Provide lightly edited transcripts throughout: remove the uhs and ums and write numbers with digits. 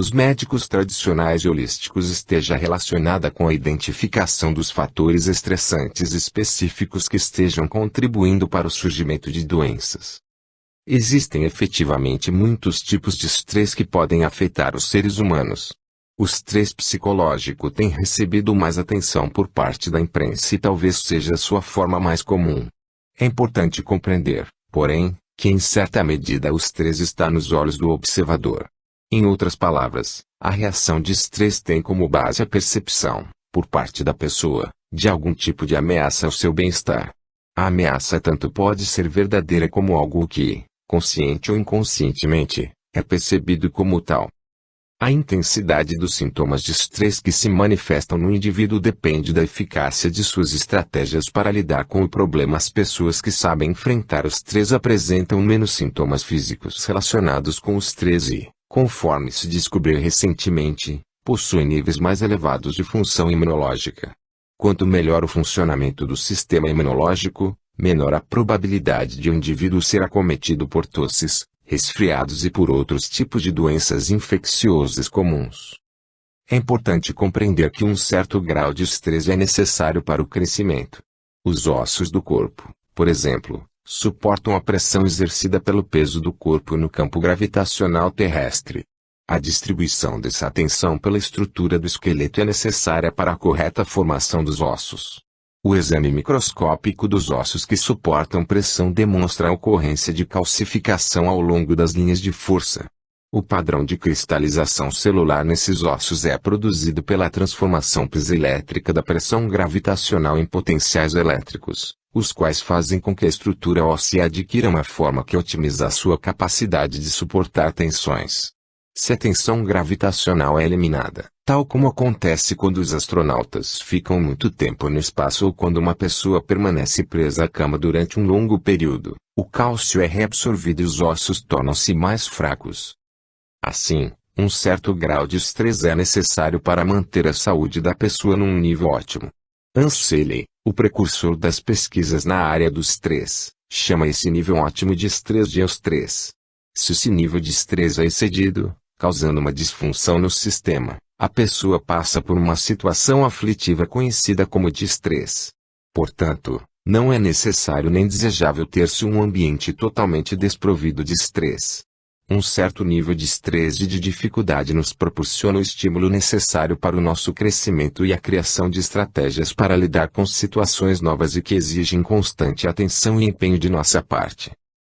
os médicos tradicionais e holísticos esteja relacionada com a identificação dos fatores estressantes específicos que estejam contribuindo para o surgimento de doenças. Existem efetivamente muitos tipos de estresse que podem afetar os seres humanos. O estresse psicológico tem recebido mais atenção por parte da imprensa e talvez seja a sua forma mais comum. É importante compreender, porém, que em certa medida o estresse está nos olhos do observador. Em outras palavras, a reação de estresse tem como base a percepção, por parte da pessoa, de algum tipo de ameaça ao seu bem-estar. A ameaça tanto pode ser verdadeira como algo que, consciente ou inconscientemente, é percebido como tal. A intensidade dos sintomas de estresse que se manifestam no indivíduo depende da eficácia de suas estratégias para lidar com o problema. As pessoas que sabem enfrentar o estresse apresentam menos sintomas físicos relacionados com o estresse e, conforme se descobriu recentemente, possuem níveis mais elevados de função imunológica. Quanto melhor o funcionamento do sistema imunológico, menor a probabilidade de um indivíduo ser acometido por tosses, resfriados e por outros tipos de doenças infecciosas comuns. É importante compreender que um certo grau de estresse é necessário para o crescimento. Os ossos do corpo, por exemplo, suportam a pressão exercida pelo peso do corpo no campo gravitacional terrestre. A distribuição dessa tensão pela estrutura do esqueleto é necessária para a correta formação dos ossos. O exame microscópico dos ossos que suportam pressão demonstra a ocorrência de calcificação ao longo das linhas de força. O padrão de cristalização celular nesses ossos é produzido pela transformação piezoelétrica da pressão gravitacional em potenciais elétricos, os quais fazem com que a estrutura óssea adquira uma forma que otimiza a sua capacidade de suportar tensões. Se a tensão gravitacional é eliminada, tal como acontece quando os astronautas ficam muito tempo no espaço ou quando uma pessoa permanece presa à cama durante um longo período, o cálcio é reabsorvido e os ossos tornam-se mais fracos. Assim, um certo grau de estresse é necessário para manter a saúde da pessoa num nível ótimo. Anseli, o precursor das pesquisas na área do estresse, chama esse nível ótimo de estresse de eustresse. Se esse nível de estresse é excedido, causando uma disfunção no sistema, a pessoa passa por uma situação aflitiva conhecida como de estresse. Portanto, não é necessário nem desejável ter-se um ambiente totalmente desprovido de estresse. Um certo nível de estresse e de dificuldade nos proporciona o estímulo necessário para o nosso crescimento e a criação de estratégias para lidar com situações novas e que exigem constante atenção e empenho de nossa parte.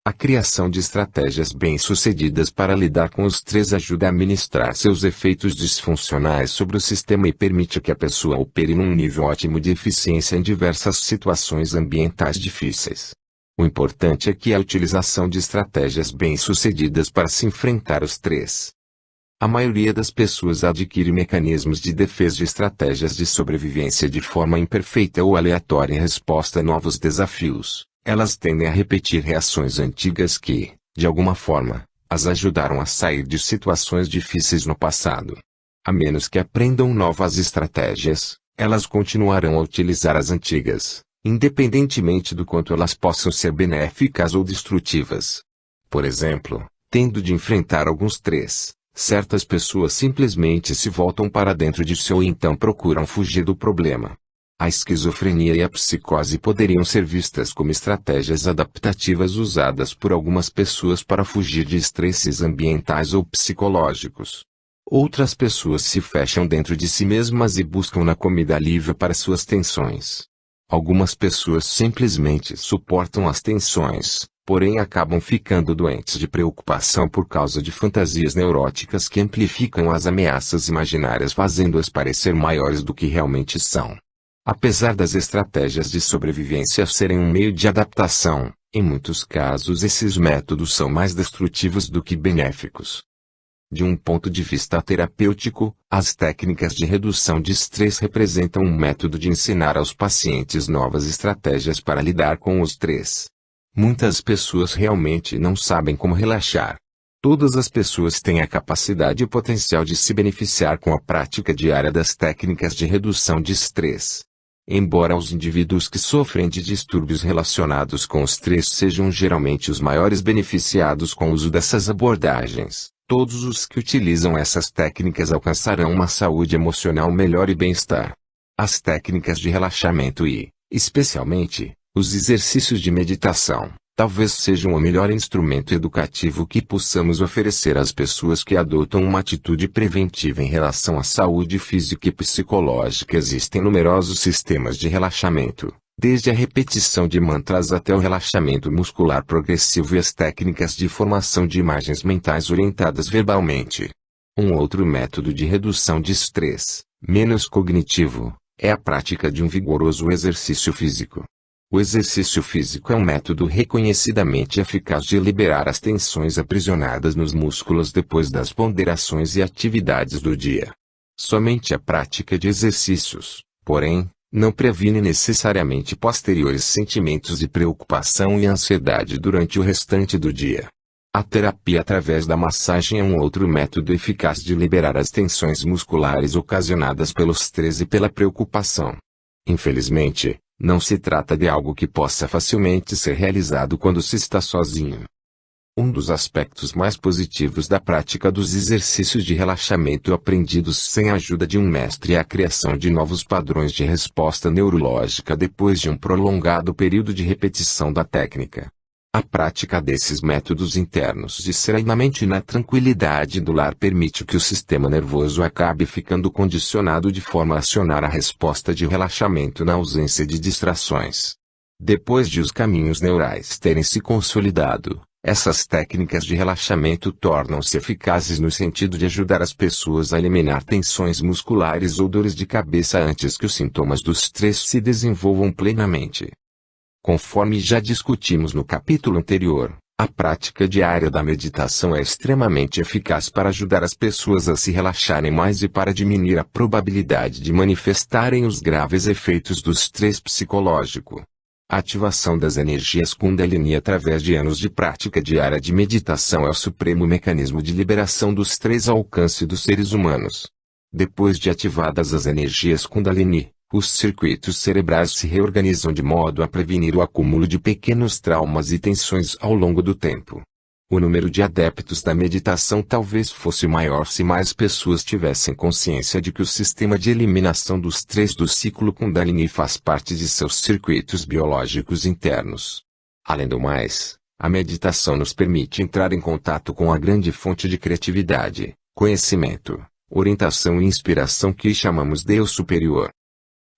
A criação de estratégias bem-sucedidas para lidar com o estresse ajuda a minimizar seus efeitos disfuncionais sobre o sistema e permite que a pessoa opere num nível ótimo de eficiência em diversas situações ambientais difíceis. O importante é que a utilização de estratégias bem-sucedidas para se enfrentar o estresse. A maioria das pessoas adquire mecanismos de defesa e estratégias de sobrevivência de forma imperfeita ou aleatória em resposta a novos desafios. Elas tendem a repetir reações antigas que, de alguma forma, as ajudaram a sair de situações difíceis no passado. A menos que aprendam novas estratégias, elas continuarão a utilizar as antigas, independentemente do quanto elas possam ser benéficas ou destrutivas. Por exemplo, tendo de enfrentar algum estresse, certas pessoas simplesmente se voltam para dentro de si ou então procuram fugir do problema. A esquizofrenia e a psicose poderiam ser vistas como estratégias adaptativas usadas por algumas pessoas para fugir de estresses ambientais ou psicológicos. Outras pessoas se fecham dentro de si mesmas e buscam na comida alívio para suas tensões. Algumas pessoas simplesmente suportam as tensões, porém acabam ficando doentes de preocupação por causa de fantasias neuróticas que amplificam as ameaças imaginárias, fazendo-as parecer maiores do que realmente são. Apesar das estratégias de sobrevivência serem um meio de adaptação, em muitos casos esses métodos são mais destrutivos do que benéficos. De um ponto de vista terapêutico, as técnicas de redução de estresse representam um método de ensinar aos pacientes novas estratégias para lidar com o estresse. Muitas pessoas realmente não sabem como relaxar. Todas as pessoas têm a capacidade e o potencial de se beneficiar com a prática diária das técnicas de redução de estresse. Embora os indivíduos que sofrem de distúrbios relacionados com o estresse sejam geralmente os maiores beneficiados com o uso dessas abordagens, Todos os que utilizam essas técnicas alcançarão uma saúde emocional melhor e bem-estar. As técnicas de relaxamento e, especialmente, os exercícios de meditação, talvez sejam o melhor instrumento educativo que possamos oferecer às pessoas que adotam uma atitude preventiva em relação à saúde física e psicológica. Existem numerosos sistemas de relaxamento, desde a repetição de mantras até o relaxamento muscular progressivo e as técnicas de formação de imagens mentais orientadas verbalmente. Um outro método de redução de estresse, menos cognitivo, é a prática de um vigoroso exercício físico. O exercício físico é um método reconhecidamente eficaz de liberar as tensões aprisionadas nos músculos depois das ponderações e atividades do dia. Somente a prática de exercícios, porém, não previne necessariamente posteriores sentimentos de preocupação e ansiedade durante o restante do dia. A terapia através da massagem é um outro método eficaz de liberar as tensões musculares ocasionadas pelo estresse e pela preocupação. Infelizmente, não se trata de algo que possa facilmente ser realizado quando se está sozinho. Um dos aspectos mais positivos da prática dos exercícios de relaxamento aprendidos sem a ajuda de um mestre é a criação de novos padrões de resposta neurológica depois de um prolongado período de repetição da técnica. A prática desses métodos internos de serenamente na tranquilidade do lar permite que o sistema nervoso acabe ficando condicionado de forma a acionar a resposta de relaxamento na ausência de distrações. Depois de os caminhos neurais terem se consolidado, essas técnicas de relaxamento tornam-se eficazes no sentido de ajudar as pessoas a eliminar tensões musculares ou dores de cabeça antes que os sintomas do estresse se desenvolvam plenamente. Conforme já discutimos no capítulo anterior, a prática diária da meditação é extremamente eficaz para ajudar as pessoas a se relaxarem mais e para diminuir a probabilidade de manifestarem os graves efeitos do estresse psicológico. A ativação das energias Kundalini através de anos de prática diária de meditação é o supremo mecanismo de liberação do estresse ao alcance dos seres humanos. Depois de ativadas as energias Kundalini, os circuitos cerebrais se reorganizam de modo a prevenir o acúmulo de pequenos traumas e tensões ao longo do tempo. O número de adeptos da meditação talvez fosse maior se mais pessoas tivessem consciência de que o sistema de eliminação do estresse do ciclo Kundalini faz parte de seus circuitos biológicos internos. Além do mais, a meditação nos permite entrar em contato com a grande fonte de criatividade, conhecimento, orientação e inspiração que chamamos Deus Superior.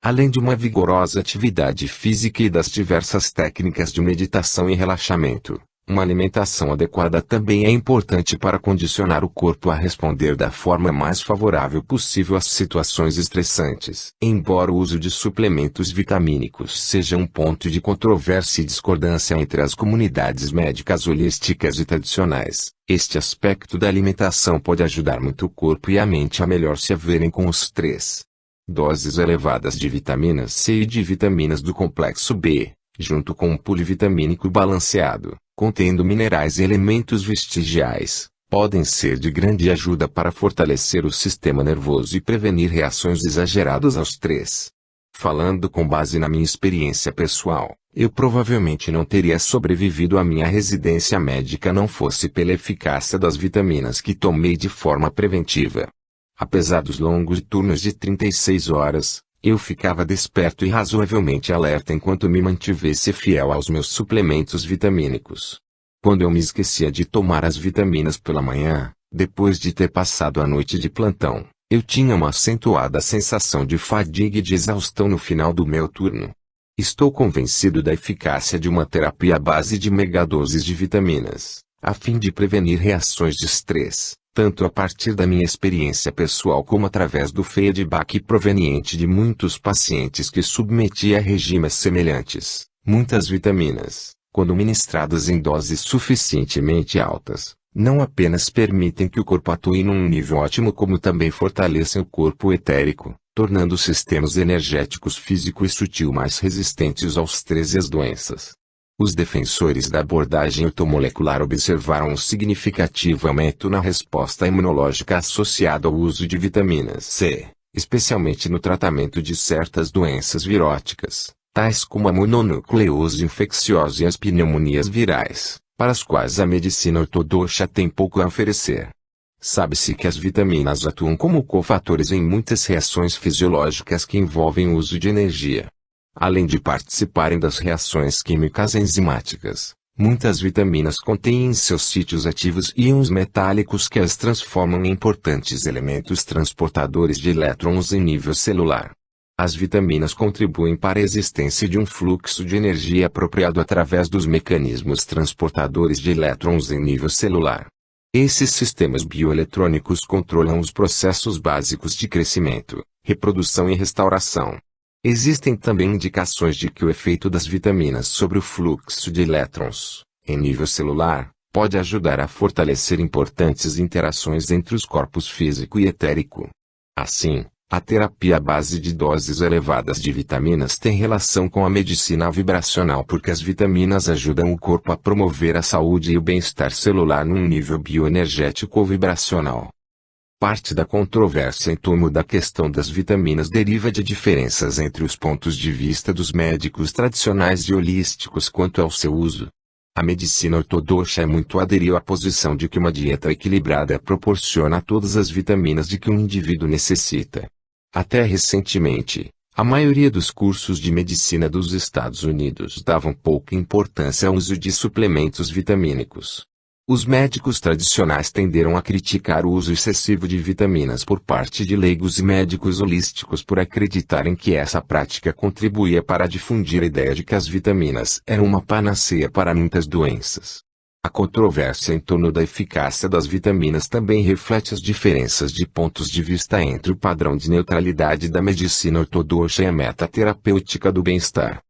Além de uma vigorosa atividade física e das diversas técnicas de meditação e relaxamento, uma alimentação adequada também é importante para condicionar o corpo a responder da forma mais favorável possível às situações estressantes. Embora o uso de suplementos vitamínicos seja um ponto de controvérsia e discordância entre as comunidades médicas holísticas e tradicionais, este aspecto da alimentação pode ajudar muito o corpo e a mente a melhor se haverem com o estresse. Doses elevadas de vitaminas C e de vitaminas do complexo B, junto com um polivitamínico balanceado, contendo minerais e elementos vestigiais, podem ser de grande ajuda para fortalecer o sistema nervoso e prevenir reações exageradas ao estresse. Falando com base na minha experiência pessoal, eu provavelmente não teria sobrevivido à minha residência médica não fosse pela eficácia das vitaminas que tomei de forma preventiva. Apesar dos longos turnos de 36 horas, eu ficava desperto e razoavelmente alerta enquanto me mantivesse fiel aos meus suplementos vitamínicos. Quando eu me esquecia de tomar as vitaminas pela manhã, depois de ter passado a noite de plantão, eu tinha uma acentuada sensação de fadiga e de exaustão no final do meu turno. Estou convencido da eficácia de uma terapia à base de megadoses de vitaminas, a fim de prevenir reações de estresse, tanto a partir da minha experiência pessoal como através do feedback proveniente de muitos pacientes que submeti a regimes semelhantes. Muitas vitaminas, quando ministradas em doses suficientemente altas, não apenas permitem que o corpo atue num nível ótimo como também fortalecem o corpo etérico, tornando os sistemas energéticos físico e sutil mais resistentes ao estresse e às doenças. Os defensores da abordagem ortomolecular observaram um significativo aumento na resposta imunológica associada ao uso de vitaminas C, especialmente no tratamento de certas doenças viróticas, tais como a mononucleose infecciosa e as pneumonias virais, para as quais a medicina ortodoxa tem pouco a oferecer. Sabe-se que as vitaminas atuam como cofatores em muitas reações fisiológicas que envolvem o uso de energia. Além de participarem das reações químicas enzimáticas, muitas vitaminas contêm em seus sítios ativos íons metálicos que as transformam em importantes elementos transportadores de elétrons em nível celular. As vitaminas contribuem para a existência de um fluxo de energia apropriado através dos mecanismos transportadores de elétrons em nível celular. Esses sistemas bioeletrônicos controlam os processos básicos de crescimento, reprodução e restauração. Existem também indicações de que o efeito das vitaminas sobre o fluxo de elétrons, em nível celular, pode ajudar a fortalecer importantes interações entre os corpos físico e etérico. Assim, a terapia à base de doses elevadas de vitaminas tem relação com a medicina vibracional porque as vitaminas ajudam o corpo a promover a saúde e o bem-estar celular num nível bioenergético ou vibracional. Parte da controvérsia em torno da questão das vitaminas deriva de diferenças entre os pontos de vista dos médicos tradicionais e holísticos quanto ao seu uso. A medicina ortodoxa aderiu à posição de que uma dieta equilibrada proporciona todas as vitaminas de que um indivíduo necessita. Até recentemente, a maioria dos cursos de medicina dos Estados Unidos davam pouca importância ao uso de suplementos vitamínicos. Os médicos tradicionais tenderam a criticar o uso excessivo de vitaminas por parte de leigos e médicos holísticos por acreditarem que essa prática contribuía para difundir a ideia de que as vitaminas eram uma panaceia para muitas doenças. A controvérsia em torno da eficácia das vitaminas também reflete as diferenças de pontos de vista entre o padrão de neutralidade da medicina ortodoxa e a metaterapêutica do bem-estar.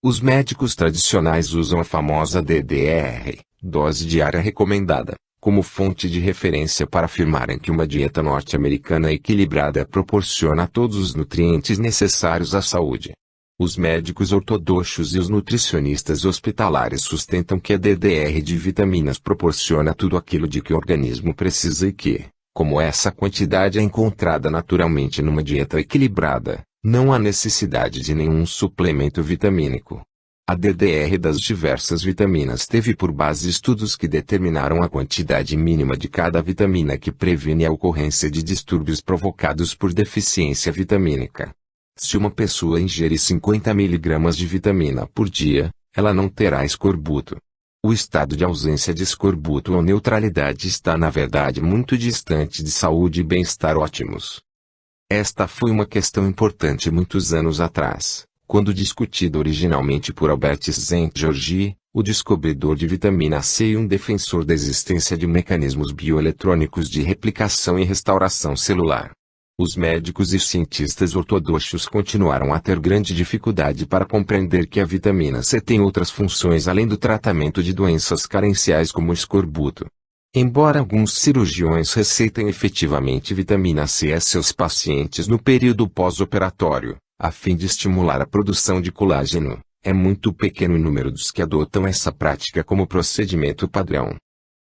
Os médicos tradicionais usam a famosa DDR, dose diária recomendada, como fonte de referência para afirmarem que uma dieta norte-americana equilibrada proporciona todos os nutrientes necessários à saúde. Os médicos ortodoxos e os nutricionistas hospitalares sustentam que a DDR de vitaminas proporciona tudo aquilo de que o organismo precisa e que, como essa quantidade é encontrada naturalmente numa dieta equilibrada, não há necessidade de nenhum suplemento vitamínico. A DDR das diversas vitaminas teve por base estudos que determinaram a quantidade mínima de cada vitamina que previne a ocorrência de distúrbios provocados por deficiência vitamínica. Se uma pessoa ingerir 50 mg de vitamina por dia, ela não terá escorbuto. O estado de ausência de escorbuto ou neutralidade está na verdade muito distante de saúde e bem-estar ótimos. Esta foi uma questão importante muitos anos atrás, quando discutida originalmente por Albert Szent-Györgyi, o descobridor de vitamina C e um defensor da existência de mecanismos bioeletrônicos de replicação e restauração celular. Os médicos e cientistas ortodoxos continuaram a ter grande dificuldade para compreender que a vitamina C tem outras funções além do tratamento de doenças carenciais como o escorbuto. Embora alguns cirurgiões receitem efetivamente vitamina C a seus pacientes no período pós-operatório, a fim de estimular a produção de colágeno, é muito pequeno o número dos que adotam essa prática como procedimento padrão.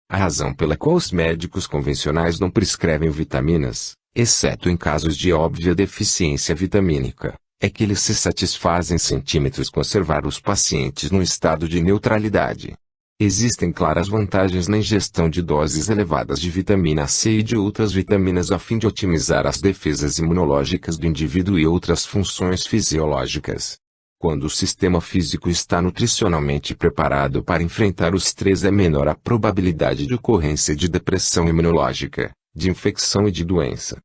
A razão pela qual os médicos convencionais não prescrevem vitaminas, exceto em casos de óbvia deficiência vitamínica, é que eles se satisfazem em conservar os pacientes num estado de neutralidade. Existem claras vantagens na ingestão de doses elevadas de vitamina C e de outras vitaminas a fim de otimizar as defesas imunológicas do indivíduo e outras funções fisiológicas. Quando o sistema físico está nutricionalmente preparado para enfrentar o estresse, é menor a probabilidade de ocorrência de depressão imunológica, de infecção e de doença.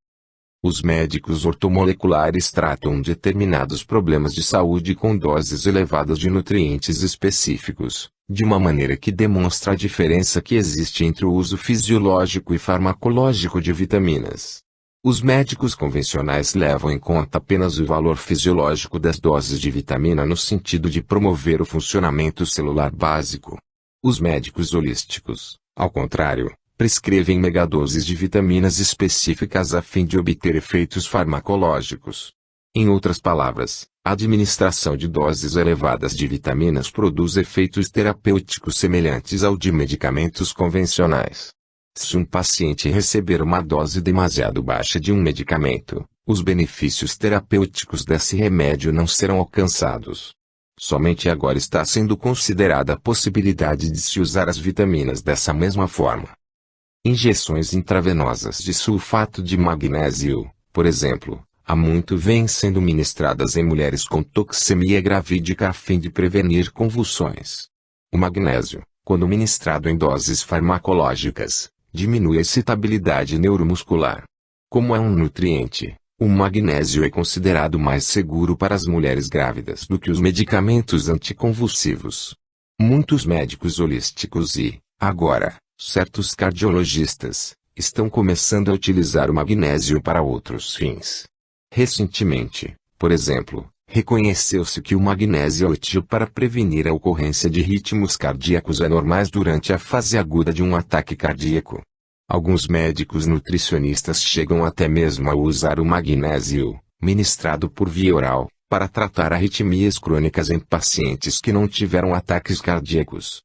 Os médicos ortomoleculares tratam determinados problemas de saúde com doses elevadas de nutrientes específicos, de uma maneira que demonstra a diferença que existe entre o uso fisiológico e farmacológico de vitaminas. Os médicos convencionais levam em conta apenas o valor fisiológico das doses de vitamina no sentido de promover o funcionamento celular básico. Os médicos holísticos, ao contrário, prescrevem megadoses de vitaminas específicas a fim de obter efeitos farmacológicos. Em outras palavras, a administração de doses elevadas de vitaminas produz efeitos terapêuticos semelhantes ao de medicamentos convencionais. Se um paciente receber uma dose demasiado baixa de um medicamento, os benefícios terapêuticos desse remédio não serão alcançados. Somente agora está sendo considerada a possibilidade de se usar as vitaminas dessa mesma forma. Injeções intravenosas de sulfato de magnésio, por exemplo, há muito vêm sendo ministradas em mulheres com toxemia gravídica a fim de prevenir convulsões. O magnésio, quando ministrado em doses farmacológicas, diminui a excitabilidade neuromuscular. Como é um nutriente, o magnésio é considerado mais seguro para as mulheres grávidas do que os medicamentos anticonvulsivos. Muitos médicos holísticos e, agora, certos cardiologistas, estão começando a utilizar o magnésio para outros fins. Recentemente, por exemplo, reconheceu-se que o magnésio é útil para prevenir a ocorrência de ritmos cardíacos anormais durante a fase aguda de um ataque cardíaco. Alguns médicos nutricionistas chegam até mesmo a usar o magnésio, ministrado por via oral, para tratar arritmias crônicas em pacientes que não tiveram ataques cardíacos.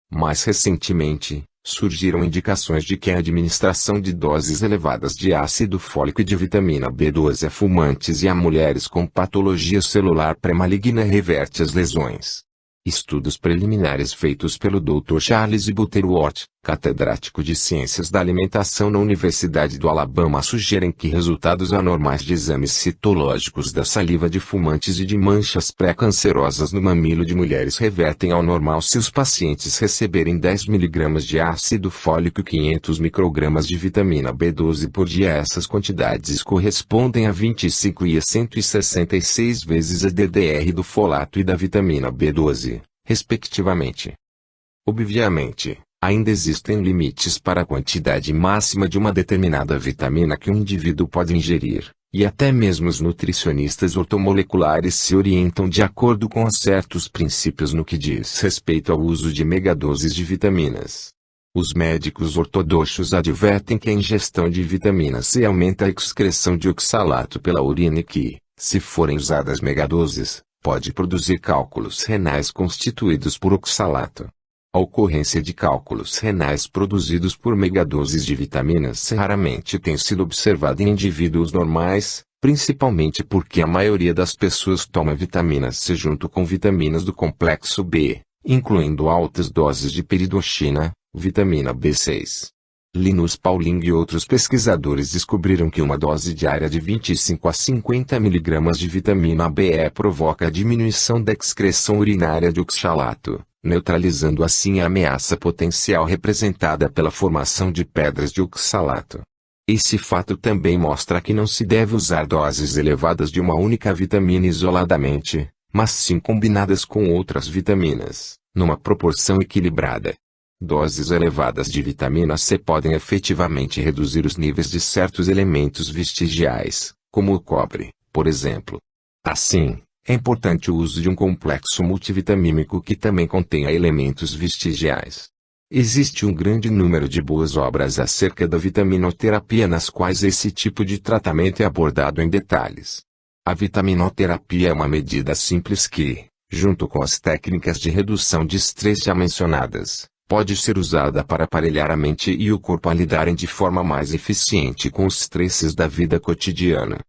Mais recentemente, surgiram indicações de que a administração de doses elevadas de ácido fólico e de vitamina B12 a fumantes e a mulheres com patologia celular pré-maligna reverte as lesões. Estudos preliminares feitos pelo Dr. Charles Butterworth, catedrático de Ciências da Alimentação na Universidade do Alabama, sugerem que resultados anormais de exames citológicos da saliva de fumantes e de manchas pré-cancerosas no mamilo de mulheres revertem ao normal se os pacientes receberem 10 mg de ácido fólico e 500 microgramas de vitamina B12 por dia. Essas quantidades correspondem a 25 e a 166 vezes a DDR do folato e da vitamina B12, respectivamente. Obviamente, ainda existem limites para a quantidade máxima de uma determinada vitamina que um indivíduo pode ingerir, e até mesmo os nutricionistas ortomoleculares se orientam de acordo com certos princípios no que diz respeito ao uso de megadoses de vitaminas. Os médicos ortodoxos advertem que a ingestão de vitamina C aumenta a excreção de oxalato pela urina e que, se forem usadas megadoses, pode produzir cálculos renais constituídos por oxalato. A ocorrência de cálculos renais produzidos por megadoses de vitamina C raramente tem sido observada em indivíduos normais, principalmente porque a maioria das pessoas toma vitamina C junto com vitaminas do complexo B, incluindo altas doses de peridoxina, vitamina B6. Linus Pauling e outros pesquisadores descobriram que uma dose diária de 25 a 50 mg de vitamina B provoca a diminuição da excreção urinária de oxalato, neutralizando assim a ameaça potencial representada pela formação de pedras de oxalato. Esse fato também mostra que não se deve usar doses elevadas de uma única vitamina isoladamente, mas sim combinadas com outras vitaminas, numa proporção equilibrada. Doses elevadas de vitamina C podem efetivamente reduzir os níveis de certos elementos vestigiais, como o cobre, por exemplo. Assim, é importante o uso de um complexo multivitamínico que também contenha elementos vestigiais. Existe um grande número de boas obras acerca da vitaminoterapia nas quais esse tipo de tratamento é abordado em detalhes. A vitaminoterapia é uma medida simples que, junto com as técnicas de redução de estresse já mencionadas, pode ser usada para aparelhar a mente e o corpo a lidarem de forma mais eficiente com os estresses da vida cotidiana.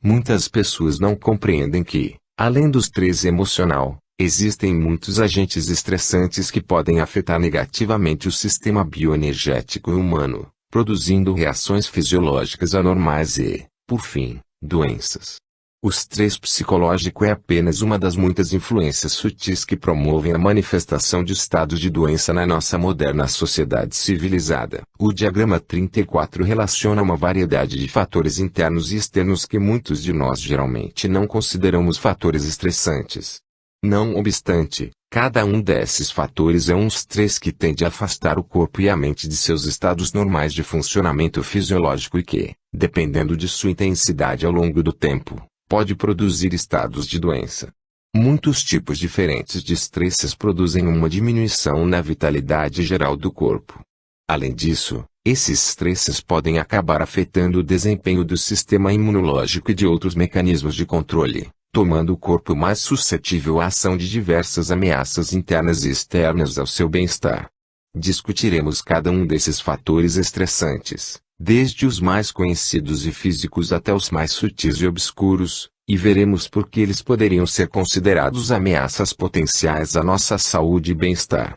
Muitas pessoas não compreendem que, além do estresse emocional, existem muitos agentes estressantes que podem afetar negativamente o sistema bioenergético humano, produzindo reações fisiológicas anormais e, por fim, doenças. O estresse psicológico é apenas uma das muitas influências sutis que promovem a manifestação de estados de doença na nossa moderna sociedade civilizada. O diagrama 34 relaciona uma variedade de fatores internos e externos que muitos de nós geralmente não consideramos fatores estressantes. Não obstante, cada um desses fatores é um estresse que tende a afastar o corpo e a mente de seus estados normais de funcionamento fisiológico e que, dependendo de sua intensidade ao longo do tempo, pode produzir estados de doença. Muitos tipos diferentes de estresses produzem uma diminuição na vitalidade geral do corpo. Além disso, esses estresses podem acabar afetando o desempenho do sistema imunológico e de outros mecanismos de controle, tornando o corpo mais suscetível à ação de diversas ameaças internas e externas ao seu bem-estar. Discutiremos cada um desses fatores estressantes, desde os mais conhecidos e físicos até os mais sutis e obscuros, e veremos por que eles poderiam ser considerados ameaças potenciais à nossa saúde e bem-estar.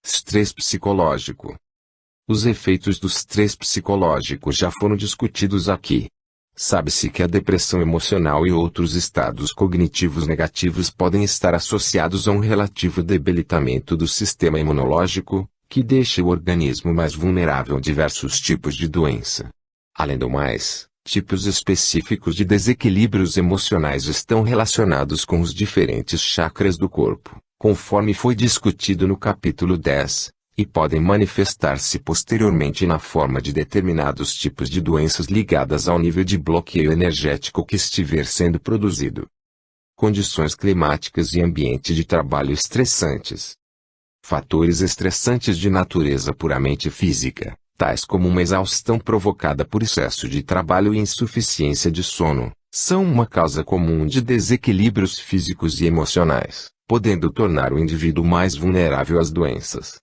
Estresse psicológico. Os efeitos do estresse psicológico já foram discutidos aqui. Sabe-se que a depressão emocional e outros estados cognitivos negativos podem estar associados a um relativo debilitamento do sistema imunológico, que deixa o organismo mais vulnerável a diversos tipos de doença. Além do mais, tipos específicos de desequilíbrios emocionais estão relacionados com os diferentes chakras do corpo, conforme foi discutido no capítulo 10. E podem manifestar-se posteriormente na forma de determinados tipos de doenças ligadas ao nível de bloqueio energético que estiver sendo produzido. Condições climáticas e ambiente de trabalho estressantes. Fatores estressantes de natureza puramente física, tais como uma exaustão provocada por excesso de trabalho e insuficiência de sono, são uma causa comum de desequilíbrios físicos e emocionais, podendo tornar o indivíduo mais vulnerável às doenças.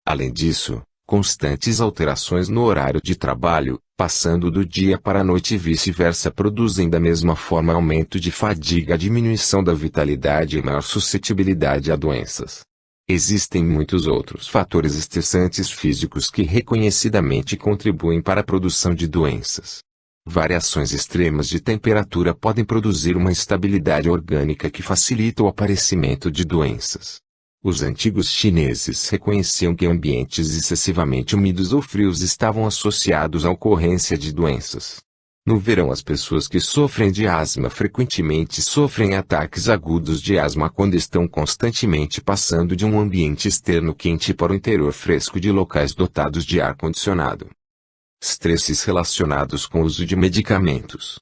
Além disso, constantes alterações no horário de trabalho, passando do dia para a noite e vice-versa, produzem da mesma forma aumento de fadiga, diminuição da vitalidade e maior suscetibilidade a doenças. Existem muitos outros fatores estressantes físicos que reconhecidamente contribuem para a produção de doenças. Variações extremas de temperatura podem produzir uma instabilidade orgânica que facilita o aparecimento de doenças. Os antigos chineses reconheciam que ambientes excessivamente úmidos ou frios estavam associados à ocorrência de doenças. No verão, as pessoas que sofrem de asma frequentemente sofrem ataques agudos de asma quando estão constantemente passando de um ambiente externo quente para o interior fresco de locais dotados de ar-condicionado. Estresses relacionados com o uso de medicamentos.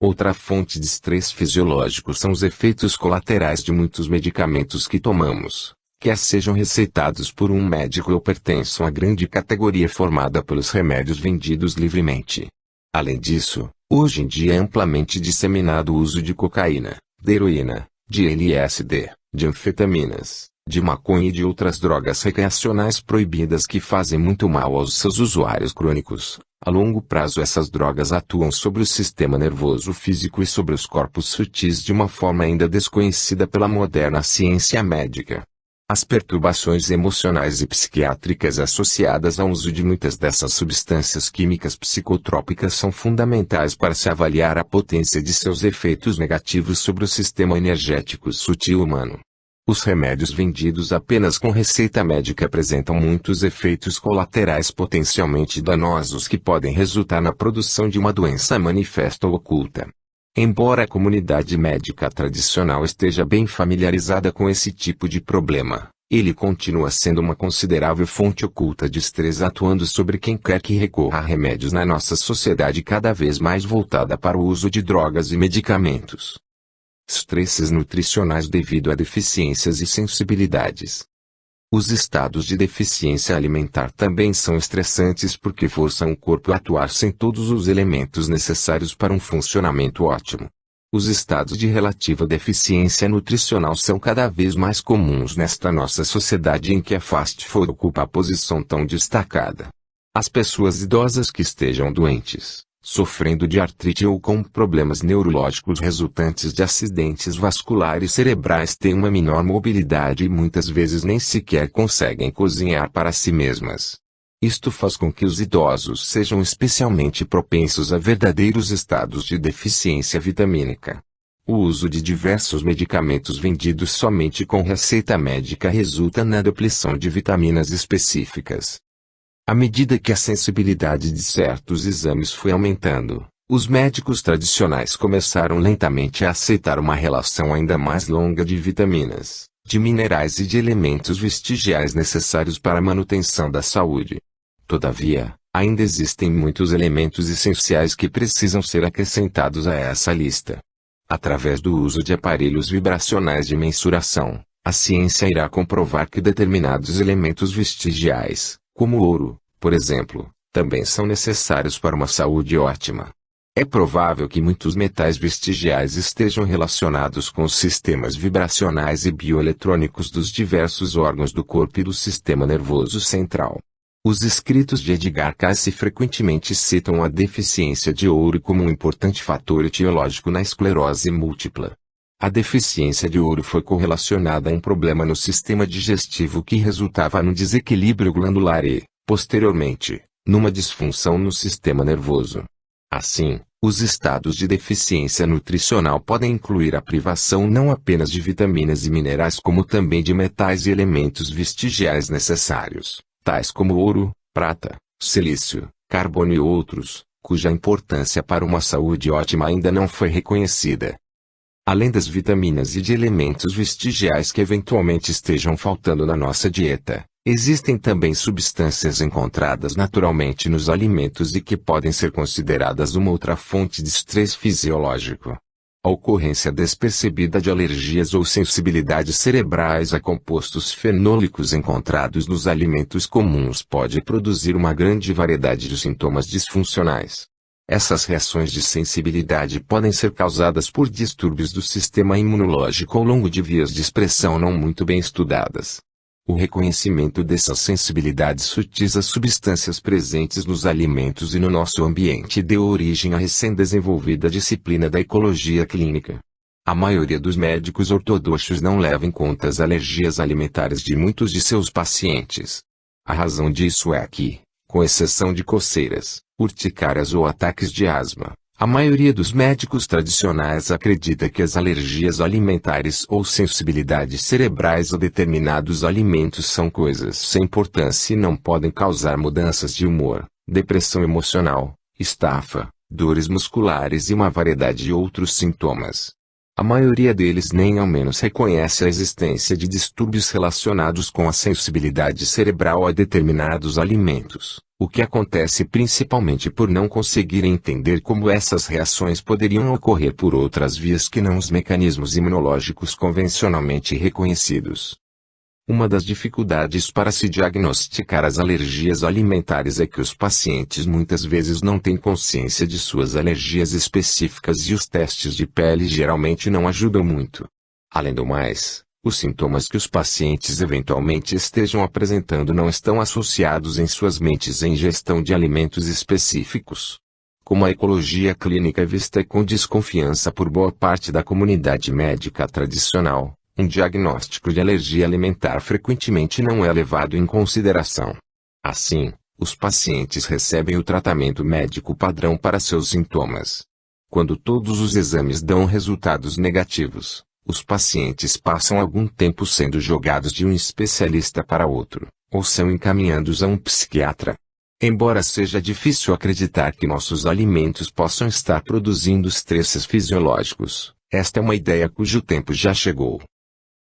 Outra fonte de estresse fisiológico são os efeitos colaterais de muitos medicamentos que tomamos, quer sejam receitados por um médico ou pertençam à grande categoria formada pelos remédios vendidos livremente. Além disso, hoje em dia é amplamente disseminado o uso de cocaína, de heroína, de LSD, de anfetaminas, de maconha e de outras drogas recreacionais proibidas que fazem muito mal aos seus usuários crônicos. A longo prazo, essas drogas atuam sobre o sistema nervoso físico e sobre os corpos sutis de uma forma ainda desconhecida pela moderna ciência médica. As perturbações emocionais e psiquiátricas associadas ao uso de muitas dessas substâncias químicas psicotrópicas são fundamentais para se avaliar a potência de seus efeitos negativos sobre o sistema energético sutil humano. Os remédios vendidos apenas com receita médica apresentam muitos efeitos colaterais potencialmente danosos que podem resultar na produção de uma doença manifesta ou oculta. Embora a comunidade médica tradicional esteja bem familiarizada com esse tipo de problema, ele continua sendo uma considerável fonte oculta de estresse atuando sobre quem quer que recorra a remédios na nossa sociedade cada vez mais voltada para o uso de drogas e medicamentos. Estresses nutricionais devido a deficiências e sensibilidades. Os estados de deficiência alimentar também são estressantes porque forçam o corpo a atuar sem todos os elementos necessários para um funcionamento ótimo. Os estados de relativa deficiência nutricional são cada vez mais comuns nesta nossa sociedade em que a fast food ocupa a posição tão destacada. As pessoas idosas que estejam doentes, sofrendo de artrite ou com problemas neurológicos resultantes de acidentes vasculares cerebrais têm uma menor mobilidade e muitas vezes nem sequer conseguem cozinhar para si mesmas. Isto faz com que os idosos sejam especialmente propensos a verdadeiros estados de deficiência vitamínica. O uso de diversos medicamentos vendidos somente com receita médica resulta na depleção de vitaminas específicas. À medida que a sensibilidade de certos exames foi aumentando, os médicos tradicionais começaram lentamente a aceitar uma relação ainda mais longa de vitaminas, de minerais e de elementos vestigiais necessários para a manutenção da saúde. Todavia, ainda existem muitos elementos essenciais que precisam ser acrescentados a essa lista. Através do uso de aparelhos vibracionais de mensuração, a ciência irá comprovar que determinados elementos vestigiais, como o ouro, por exemplo, também são necessários para uma saúde ótima. É provável que muitos metais vestigiais estejam relacionados com os sistemas vibracionais e bioeletrônicos dos diversos órgãos do corpo e do sistema nervoso central. Os escritos de Edgar Cayce frequentemente citam a deficiência de ouro como um importante fator etiológico na esclerose múltipla. A deficiência de ouro foi correlacionada a um problema no sistema digestivo que resultava num desequilíbrio glandular e, posteriormente, numa disfunção no sistema nervoso. Assim, os estados de deficiência nutricional podem incluir a privação não apenas de vitaminas e minerais como também de metais e elementos vestigiais necessários, tais como ouro, prata, silício, carbono e outros, cuja importância para uma saúde ótima ainda não foi reconhecida. Além das vitaminas e de elementos vestigiais que eventualmente estejam faltando na nossa dieta, existem também substâncias encontradas naturalmente nos alimentos e que podem ser consideradas uma outra fonte de estresse fisiológico. A ocorrência despercebida de alergias ou sensibilidades cerebrais a compostos fenólicos encontrados nos alimentos comuns pode produzir uma grande variedade de sintomas disfuncionais. Essas reações de sensibilidade podem ser causadas por distúrbios do sistema imunológico ao longo de vias de expressão não muito bem estudadas. O reconhecimento dessas sensibilidades sutis às substâncias presentes nos alimentos e no nosso ambiente deu origem à recém-desenvolvida disciplina da ecologia clínica. A maioria dos médicos ortodoxos não leva em conta as alergias alimentares de muitos de seus pacientes. A razão disso é que, com exceção de coceiras, urticárias ou ataques de asma, a maioria dos médicos tradicionais acredita que as alergias alimentares ou sensibilidades cerebrais a determinados alimentos são coisas sem importância e não podem causar mudanças de humor, depressão emocional, estafa, dores musculares e uma variedade de outros sintomas. A maioria deles nem ao menos reconhece a existência de distúrbios relacionados com a sensibilidade cerebral a determinados alimentos, o que acontece principalmente por não conseguirem entender como essas reações poderiam ocorrer por outras vias que não os mecanismos imunológicos convencionalmente reconhecidos. Uma das dificuldades para se diagnosticar as alergias alimentares é que os pacientes muitas vezes não têm consciência de suas alergias específicas e os testes de pele geralmente não ajudam muito. Além do mais, os sintomas que os pacientes eventualmente estejam apresentando não estão associados em suas mentes à ingestão de alimentos específicos. Como a ecologia clínica é vista com desconfiança por boa parte da comunidade médica tradicional, um diagnóstico de alergia alimentar frequentemente não é levado em consideração. Assim, os pacientes recebem o tratamento médico padrão para seus sintomas. Quando todos os exames dão resultados negativos, os pacientes passam algum tempo sendo jogados de um especialista para outro, ou são encaminhados a um psiquiatra. Embora seja difícil acreditar que nossos alimentos possam estar produzindo estresses fisiológicos, esta é uma ideia cujo tempo já chegou.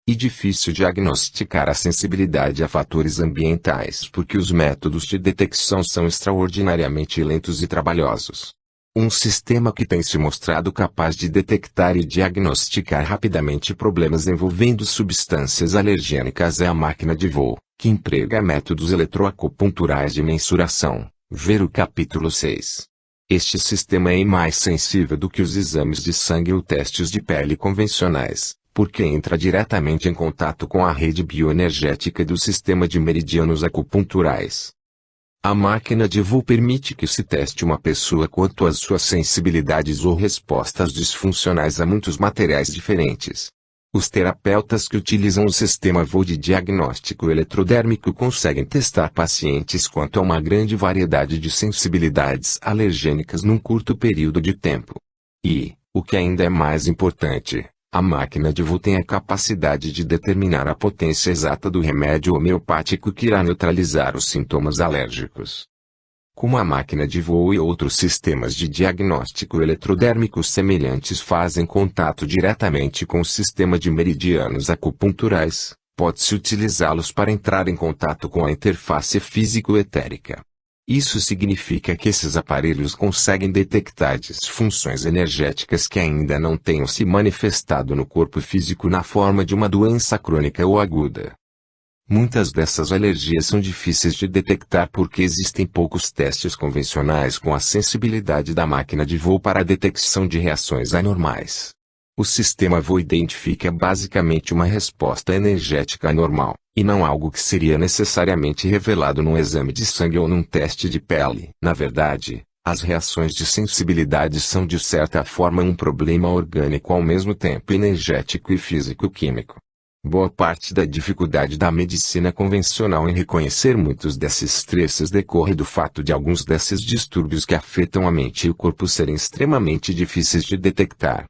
E difícil diagnosticar a sensibilidade a fatores ambientais porque os métodos de detecção são extraordinariamente lentos e trabalhosos. Um sistema que tem se mostrado capaz de detectar e diagnosticar rapidamente problemas envolvendo substâncias alergênicas é a máquina de voo, que emprega métodos eletroacupunturais de mensuração. Ver o capítulo 6. Este sistema é mais sensível do que os exames de sangue ou testes de pele convencionais, porque entra diretamente em contato com a rede bioenergética do sistema de meridianos acupunturais. A máquina de voo permite que se teste uma pessoa quanto às suas sensibilidades ou respostas disfuncionais a muitos materiais diferentes. Os terapeutas que utilizam o sistema voo de diagnóstico eletrodérmico conseguem testar pacientes quanto a uma grande variedade de sensibilidades alergênicas num curto período de tempo. E, o que ainda é mais importante, a máquina de voo tem a capacidade de determinar a potência exata do remédio homeopático que irá neutralizar os sintomas alérgicos. Como a máquina de voo e outros sistemas de diagnóstico eletrodérmicos semelhantes fazem contato diretamente com o sistema de meridianos acupunturais, pode-se utilizá-los para entrar em contato com a interface físico-etérica. Isso significa que esses aparelhos conseguem detectar disfunções energéticas que ainda não tenham se manifestado no corpo físico na forma de uma doença crônica ou aguda. Muitas dessas alergias são difíceis de detectar porque existem poucos testes convencionais com a sensibilidade da máquina de voo para a detecção de reações anormais. O sistema voo identifica basicamente uma resposta energética anormal, e não algo que seria necessariamente revelado num exame de sangue ou num teste de pele. Na verdade, as reações de sensibilidade são de certa forma um problema orgânico ao mesmo tempo energético e físico-químico. Boa parte da dificuldade da medicina convencional em reconhecer muitos desses estresses decorre do fato de alguns desses distúrbios que afetam a mente e o corpo serem extremamente difíceis de detectar.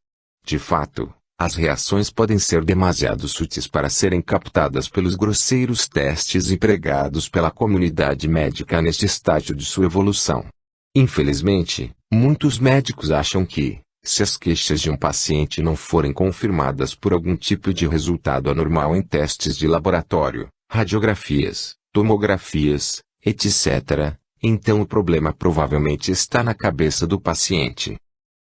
De fato, as reações podem ser demasiado sutis para serem captadas pelos grosseiros testes empregados pela comunidade médica neste estágio de sua evolução. Infelizmente, muitos médicos acham que, se as queixas de um paciente não forem confirmadas por algum tipo de resultado anormal em testes de laboratório, radiografias, tomografias, etc., então o problema provavelmente está na cabeça do paciente.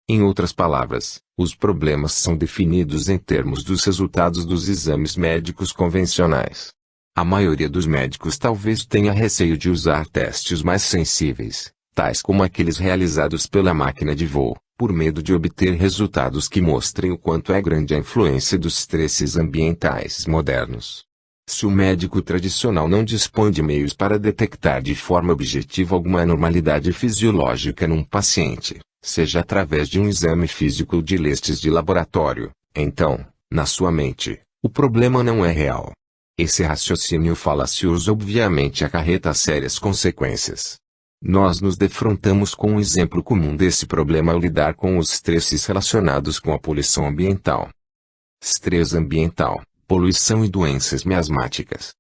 Em outras palavras, os problemas são definidos em termos dos resultados dos exames médicos convencionais. A maioria dos médicos talvez tenha receio de usar testes mais sensíveis, tais como aqueles realizados pela máquina de voo, por medo de obter resultados que mostrem o quanto é grande a influência dos estresses ambientais modernos. Se o médico tradicional não dispõe de meios para detectar de forma objetiva alguma anormalidade fisiológica num paciente, seja através de um exame físico ou de testes de laboratório, então, na sua mente, o problema não é real. Esse raciocínio falacioso obviamente acarreta sérias consequências. Nós nos defrontamos com um exemplo comum desse problema ao lidar com os estresses relacionados com a poluição ambiental. Estresse ambiental, poluição e doenças miasmáticas.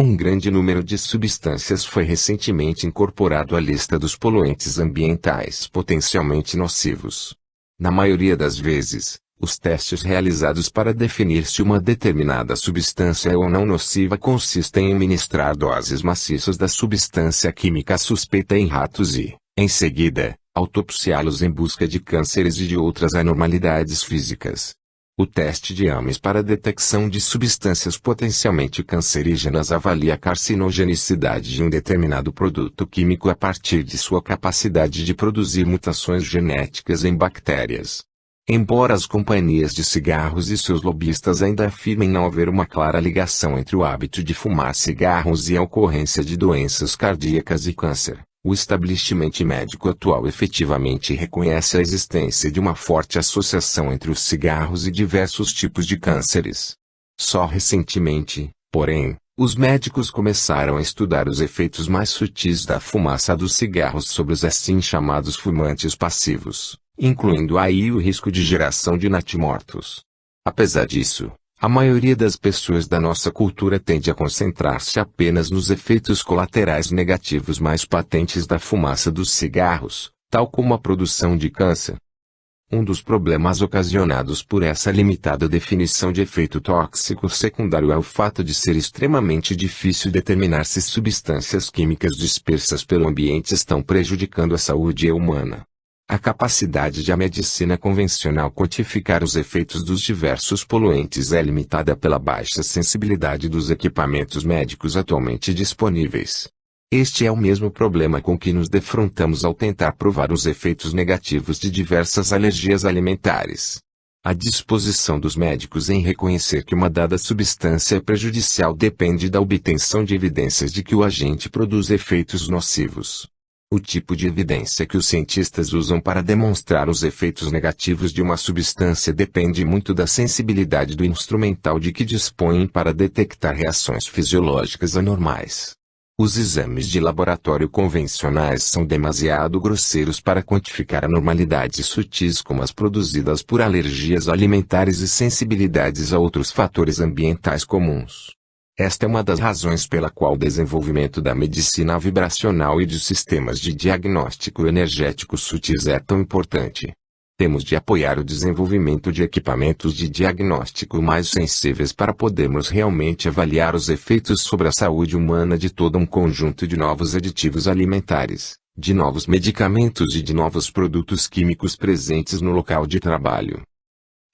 Um grande número de substâncias foi recentemente incorporado à lista dos poluentes ambientais potencialmente nocivos. Na maioria das vezes, os testes realizados para definir se uma determinada substância é ou não nociva consistem em ministrar doses maciças da substância química suspeita em ratos e, em seguida, autopsiá-los em busca de cânceres e de outras anormalidades físicas. O teste de Ames para detecção de substâncias potencialmente cancerígenas avalia a carcinogenicidade de um determinado produto químico a partir de sua capacidade de produzir mutações genéticas em bactérias. Embora as companhias de cigarros e seus lobistas ainda afirmem não haver uma clara ligação entre o hábito de fumar cigarros e a ocorrência de doenças cardíacas e câncer, o establishment médico atual efetivamente reconhece a existência de uma forte associação entre os cigarros e diversos tipos de cânceres. Só recentemente, porém, os médicos começaram a estudar os efeitos mais sutis da fumaça dos cigarros sobre os assim chamados fumantes passivos, incluindo aí o risco de geração de natimortos. Apesar disso, a maioria das pessoas da nossa cultura tende a concentrar-se apenas nos efeitos colaterais negativos mais patentes da fumaça dos cigarros, tal como a produção de câncer. Um dos problemas ocasionados por essa limitada definição de efeito tóxico secundário é o fato de ser extremamente difícil determinar se substâncias químicas dispersas pelo ambiente estão prejudicando a saúde humana. A capacidade de a medicina convencional quantificar os efeitos dos diversos poluentes é limitada pela baixa sensibilidade dos equipamentos médicos atualmente disponíveis. Este é o mesmo problema com que nos defrontamos ao tentar provar os efeitos negativos de diversas alergias alimentares. A disposição dos médicos em reconhecer que uma dada substância é prejudicial depende da obtenção de evidências de que o agente produz efeitos nocivos. O tipo de evidência que os cientistas usam para demonstrar os efeitos negativos de uma substância depende muito da sensibilidade do instrumental de que dispõem para detectar reações fisiológicas anormais. Os exames de laboratório convencionais são demasiado grosseiros para quantificar anormalidades sutis como as produzidas por alergias alimentares e sensibilidades a outros fatores ambientais comuns. Esta é uma das razões pela qual o desenvolvimento da medicina vibracional e de sistemas de diagnóstico energético sutis é tão importante. Temos de apoiar o desenvolvimento de equipamentos de diagnóstico mais sensíveis para podermos realmente avaliar os efeitos sobre a saúde humana de todo um conjunto de novos aditivos alimentares, de novos medicamentos e de novos produtos químicos presentes no local de trabalho.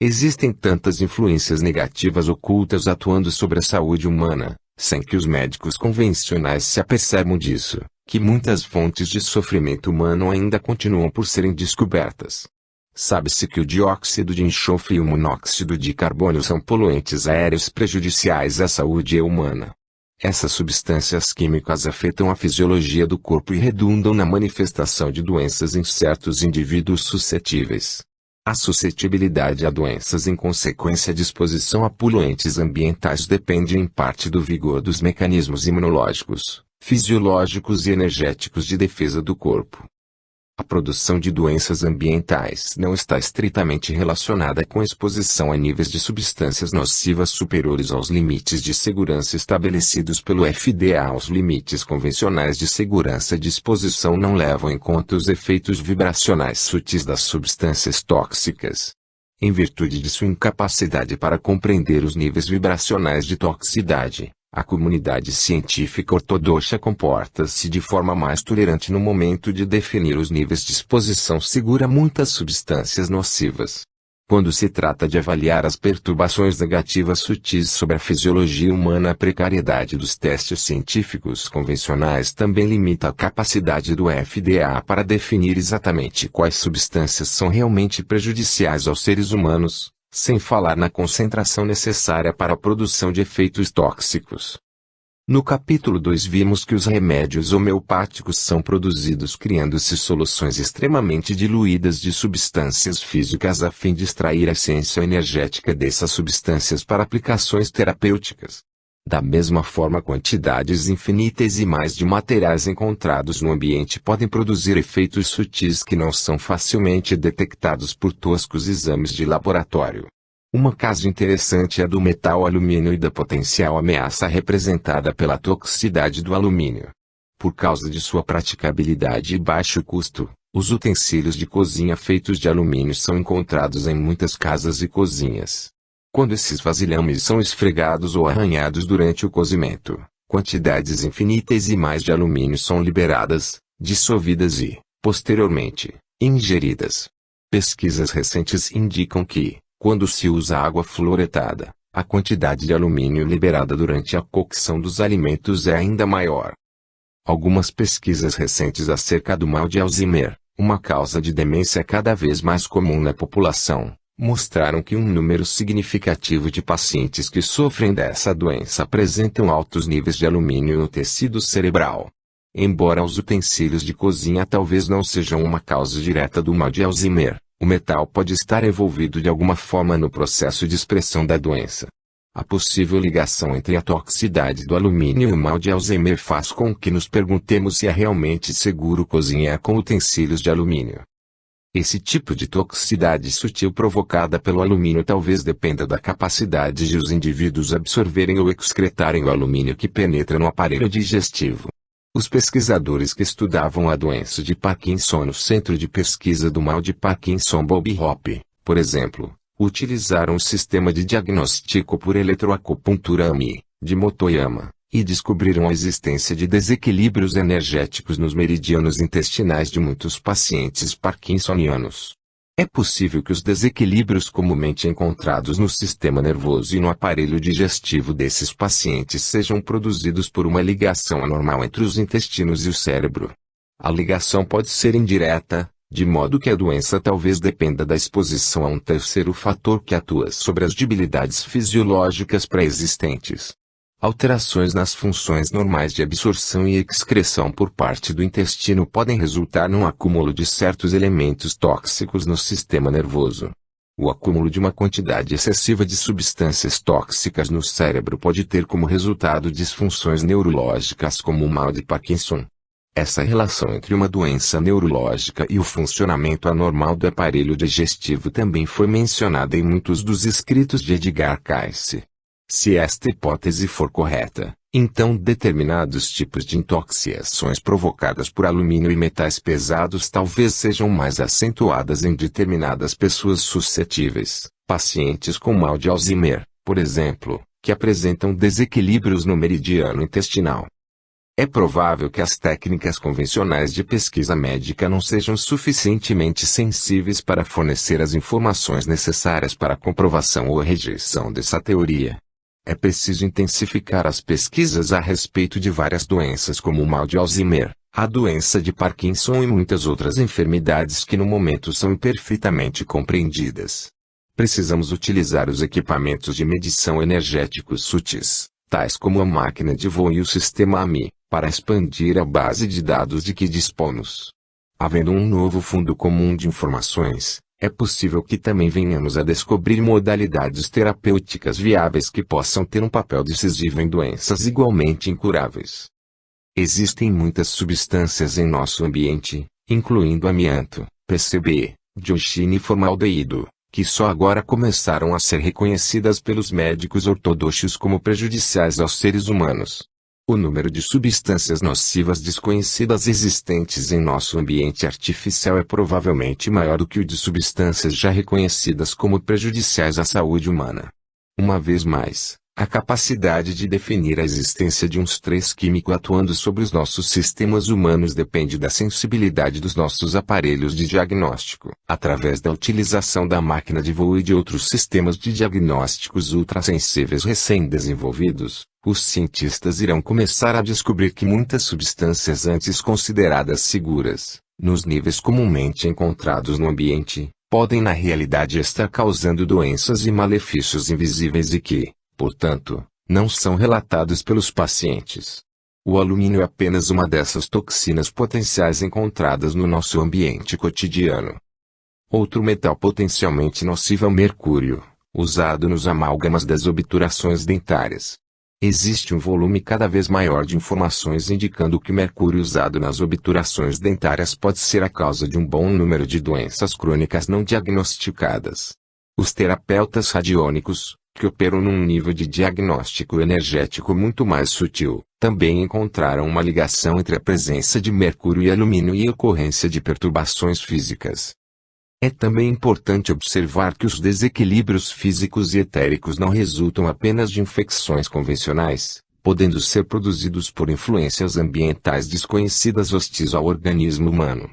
Existem tantas influências negativas ocultas atuando sobre a saúde humana, sem que os médicos convencionais se apercebam disso, que muitas fontes de sofrimento humano ainda continuam por serem descobertas. Sabe-se que o dióxido de enxofre e o monóxido de carbono são poluentes aéreos prejudiciais à saúde humana. Essas substâncias químicas afetam a fisiologia do corpo e redundam na manifestação de doenças em certos indivíduos suscetíveis. A suscetibilidade a doenças em consequência de exposição a poluentes ambientais depende em parte do vigor dos mecanismos imunológicos, fisiológicos e energéticos de defesa do corpo. A produção de doenças ambientais não está estritamente relacionada com a exposição a níveis de substâncias nocivas superiores aos limites de segurança estabelecidos pelo FDA. Os limites convencionais de segurança de exposição não levam em conta os efeitos vibracionais sutis das substâncias tóxicas. Em virtude de sua incapacidade para compreender os níveis vibracionais de toxicidade, a comunidade científica ortodoxa comporta-se de forma mais tolerante no momento de definir os níveis de exposição segura a muitas substâncias nocivas. Quando se trata de avaliar as perturbações negativas sutis sobre a fisiologia humana, a precariedade dos testes científicos convencionais também limita a capacidade do FDA para definir exatamente quais substâncias são realmente prejudiciais aos seres humanos, sem falar na concentração necessária para a produção de efeitos tóxicos. No capítulo 2 vimos que os remédios homeopáticos são produzidos criando-se soluções extremamente diluídas de substâncias físicas a fim de extrair a essência energética dessas substâncias para aplicações terapêuticas. Da mesma forma, quantidades infinitesimais de materiais encontrados no ambiente podem produzir efeitos sutis que não são facilmente detectados por toscos exames de laboratório. Um caso interessante é do metal alumínio e da potencial ameaça representada pela toxicidade do alumínio. Por causa de sua praticabilidade e baixo custo, os utensílios de cozinha feitos de alumínio são encontrados em muitas casas e cozinhas. Quando esses vasilhames são esfregados ou arranhados durante o cozimento, quantidades infinitesimais de alumínio são liberadas, dissolvidas e, posteriormente, ingeridas. Pesquisas recentes indicam que, quando se usa água fluoretada, a quantidade de alumínio liberada durante a cocção dos alimentos é ainda maior. Algumas pesquisas recentes acerca do mal de Alzheimer, uma causa de demência cada vez mais comum na população, mostraram que um número significativo de pacientes que sofrem dessa doença apresentam altos níveis de alumínio no tecido cerebral. Embora os utensílios de cozinha talvez não sejam uma causa direta do mal de Alzheimer, o metal pode estar envolvido de alguma forma no processo de expressão da doença. A possível ligação entre a toxicidade do alumínio e o mal de Alzheimer faz com que nos perguntemos se é realmente seguro cozinhar com utensílios de alumínio. Esse tipo de toxicidade sutil provocada pelo alumínio talvez dependa da capacidade de os indivíduos absorverem ou excretarem o alumínio que penetra no aparelho digestivo. Os pesquisadores que estudavam a doença de Parkinson no Centro de Pesquisa do Mal de Parkinson Bob Hope, por exemplo, utilizaram o sistema de diagnóstico por eletroacupuntura AMI, de Motoyama, e descobriram a existência de desequilíbrios energéticos nos meridianos intestinais de muitos pacientes parkinsonianos. É possível que os desequilíbrios comumente encontrados no sistema nervoso e no aparelho digestivo desses pacientes sejam produzidos por uma ligação anormal entre os intestinos e o cérebro. A ligação pode ser indireta, de modo que a doença talvez dependa da exposição a um terceiro fator que atua sobre as debilidades fisiológicas pré-existentes. Alterações nas funções normais de absorção e excreção por parte do intestino podem resultar num acúmulo de certos elementos tóxicos no sistema nervoso. O acúmulo de uma quantidade excessiva de substâncias tóxicas no cérebro pode ter como resultado disfunções neurológicas como o mal de Parkinson. Essa relação entre uma doença neurológica e o funcionamento anormal do aparelho digestivo também foi mencionada em muitos dos escritos de Edgar Cayce. Se esta hipótese for correta, então determinados tipos de intoxicações provocadas por alumínio e metais pesados talvez sejam mais acentuadas em determinadas pessoas suscetíveis, pacientes com mal de Alzheimer, por exemplo, que apresentam desequilíbrios no meridiano intestinal. É provável que as técnicas convencionais de pesquisa médica não sejam suficientemente sensíveis para fornecer as informações necessárias para a comprovação ou a rejeição dessa teoria. É preciso intensificar as pesquisas a respeito de várias doenças como o mal de Alzheimer, a doença de Parkinson e muitas outras enfermidades que no momento são imperfeitamente compreendidas. Precisamos utilizar os equipamentos de medição energéticos sutis, tais como a máquina de voo e o sistema AMI, para expandir a base de dados de que dispomos. Havendo um novo fundo comum de informações, É possível que também venhamos a descobrir modalidades terapêuticas viáveis que possam ter um papel decisivo em doenças igualmente incuráveis. Existem muitas substâncias em nosso ambiente, incluindo amianto, PCB, dioxina e formaldeído, que só agora começaram a ser reconhecidas pelos médicos ortodoxos como prejudiciais aos seres humanos. O número de substâncias nocivas desconhecidas existentes em nosso ambiente artificial é provavelmente maior do que o de substâncias já reconhecidas como prejudiciais à saúde humana. Uma vez mais, a capacidade de definir a existência de um estresse químico atuando sobre os nossos sistemas humanos depende da sensibilidade dos nossos aparelhos de diagnóstico. Através da utilização da máquina de voo e de outros sistemas de diagnósticos ultrassensíveis recém-desenvolvidos, os cientistas irão começar a descobrir que muitas substâncias antes consideradas seguras, nos níveis comumente encontrados no ambiente, podem na realidade estar causando doenças e malefícios invisíveis e que, portanto, não são relatados pelos pacientes. O alumínio é apenas uma dessas toxinas potenciais encontradas no nosso ambiente cotidiano. Outro metal potencialmente nocivo é o mercúrio, usado nos amálgamas das obturações dentárias. Existe um volume cada vez maior de informações indicando que o mercúrio usado nas obturações dentárias pode ser a causa de um bom número de doenças crônicas não diagnosticadas. Os terapeutas radiônicos, que operam num nível de diagnóstico energético muito mais sutil, também encontraram uma ligação entre a presença de mercúrio e alumínio e a ocorrência de perturbações físicas. É também importante observar que os desequilíbrios físicos e etéricos não resultam apenas de infecções convencionais, podendo ser produzidos por influências ambientais desconhecidas hostis ao organismo humano.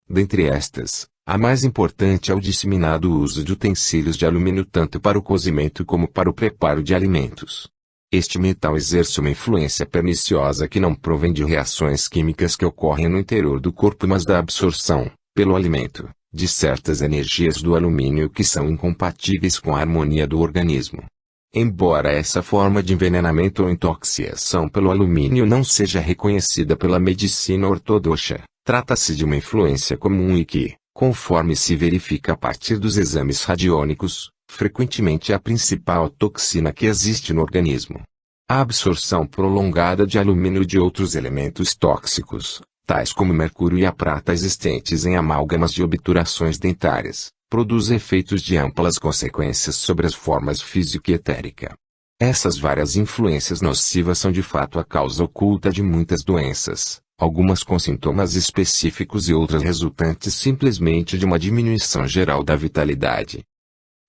Dentre estas, a mais importante é o disseminado uso de utensílios de alumínio tanto para o cozimento como para o preparo de alimentos. Este metal exerce uma influência perniciosa que não provém de reações químicas que ocorrem no interior do corpo mas da absorção, pelo alimento, de certas energias do alumínio que são incompatíveis com a harmonia do organismo. Embora essa forma de envenenamento ou intoxicação pelo alumínio não seja reconhecida pela medicina ortodoxa, trata-se de uma influência comum e que, conforme se verifica a partir dos exames radiônicos, frequentemente é a principal toxina que existe no organismo. A absorção prolongada de alumínio e de outros elementos tóxicos, tais como o mercúrio e a prata existentes em amálgamas de obturações dentárias, produz efeitos de amplas consequências sobre as formas física e etérica. Essas várias influências nocivas são de fato a causa oculta de muitas doenças, algumas com sintomas específicos e outras resultantes simplesmente de uma diminuição geral da vitalidade.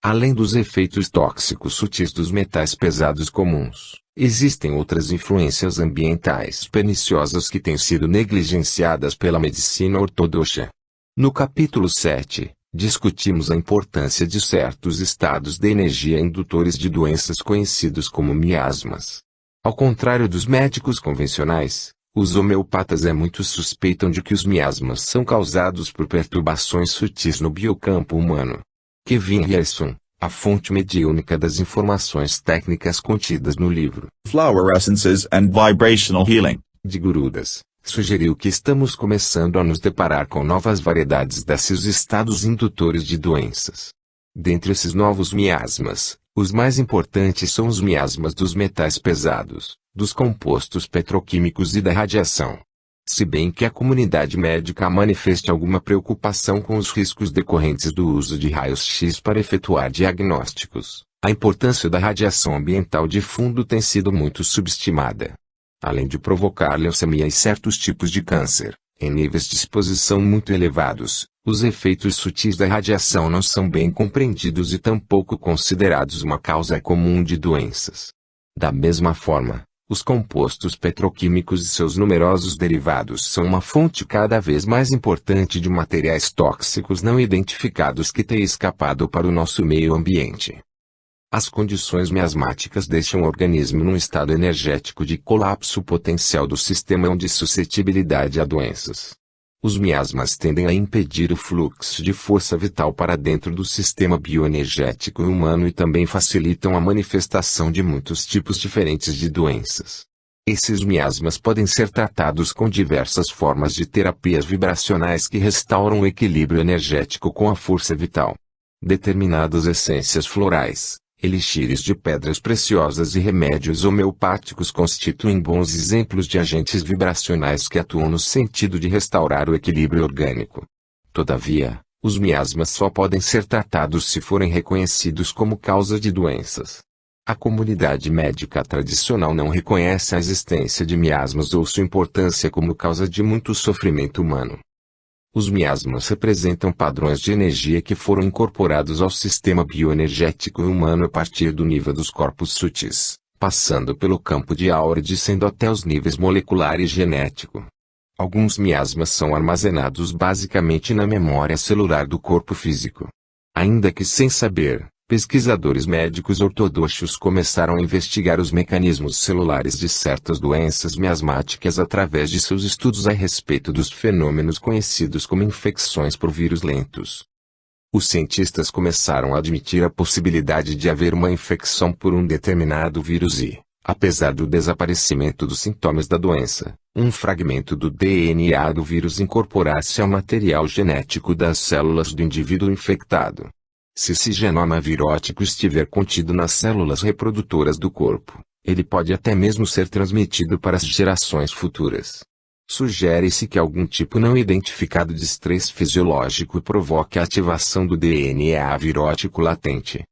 Além dos efeitos tóxicos sutis dos metais pesados comuns, existem outras influências ambientais perniciosas que têm sido negligenciadas pela medicina ortodoxa. No capítulo 7, discutimos a importância de certos estados de energia indutores de doenças conhecidos como miasmas. Ao contrário dos médicos convencionais, os homeopatas muito suspeitam de que os miasmas são causados por perturbações sutis no biocampo humano. Kevin Ryerson, a fonte mediúnica das informações técnicas contidas no livro Fluorescences and Vibrational Healing, de Gurudas, sugeriu que estamos começando a nos deparar com novas variedades desses estados indutores de doenças. Dentre esses novos miasmas, os mais importantes são os miasmas dos metais pesados, dos compostos petroquímicos e da radiação. Se bem que a comunidade médica manifeste alguma preocupação com os riscos decorrentes do uso de raios-x para efetuar diagnósticos, a importância da radiação ambiental de fundo tem sido muito subestimada. Além de provocar leucemia e certos tipos de câncer, em níveis de exposição muito elevados, os efeitos sutis da radiação não são bem compreendidos e tampouco considerados uma causa comum de doenças. Da mesma forma, os compostos petroquímicos e seus numerosos derivados são uma fonte cada vez mais importante de materiais tóxicos não identificados que têm escapado para o nosso meio ambiente. As condições miasmáticas deixam o organismo num estado energético de colapso potencial do sistema ou de suscetibilidade a doenças. Os miasmas tendem a impedir o fluxo de força vital para dentro do sistema bioenergético humano e também facilitam a manifestação de muitos tipos diferentes de doenças. Esses miasmas podem ser tratados com diversas formas de terapias vibracionais que restauram o equilíbrio energético com a força vital. Determinadas essências florais, elixires de pedras preciosas e remédios homeopáticos constituem bons exemplos de agentes vibracionais que atuam no sentido de restaurar o equilíbrio orgânico. Todavia, os miasmas só podem ser tratados se forem reconhecidos como causa de doenças. A comunidade médica tradicional não reconhece a existência de miasmas ou sua importância como causa de muito sofrimento humano. Os miasmas representam padrões de energia que foram incorporados ao sistema bioenergético humano a partir do nível dos corpos sutis, passando pelo campo de aura e descendo até os níveis molecular e genético. Alguns miasmas são armazenados basicamente na memória celular do corpo físico. Ainda que sem saber, pesquisadores médicos ortodoxos começaram a investigar os mecanismos celulares de certas doenças miasmáticas através de seus estudos a respeito dos fenômenos conhecidos como infecções por vírus lentos. Os cientistas começaram a admitir a possibilidade de haver uma infecção por um determinado vírus e, apesar do desaparecimento dos sintomas da doença, um fragmento do DNA do vírus incorporar-se ao material genético das células do indivíduo infectado. Se esse genoma virótico estiver contido nas células reprodutoras do corpo, ele pode até mesmo ser transmitido para as gerações futuras. Sugere-se que algum tipo não identificado de estresse fisiológico provoque a ativação do DNA virótico latente.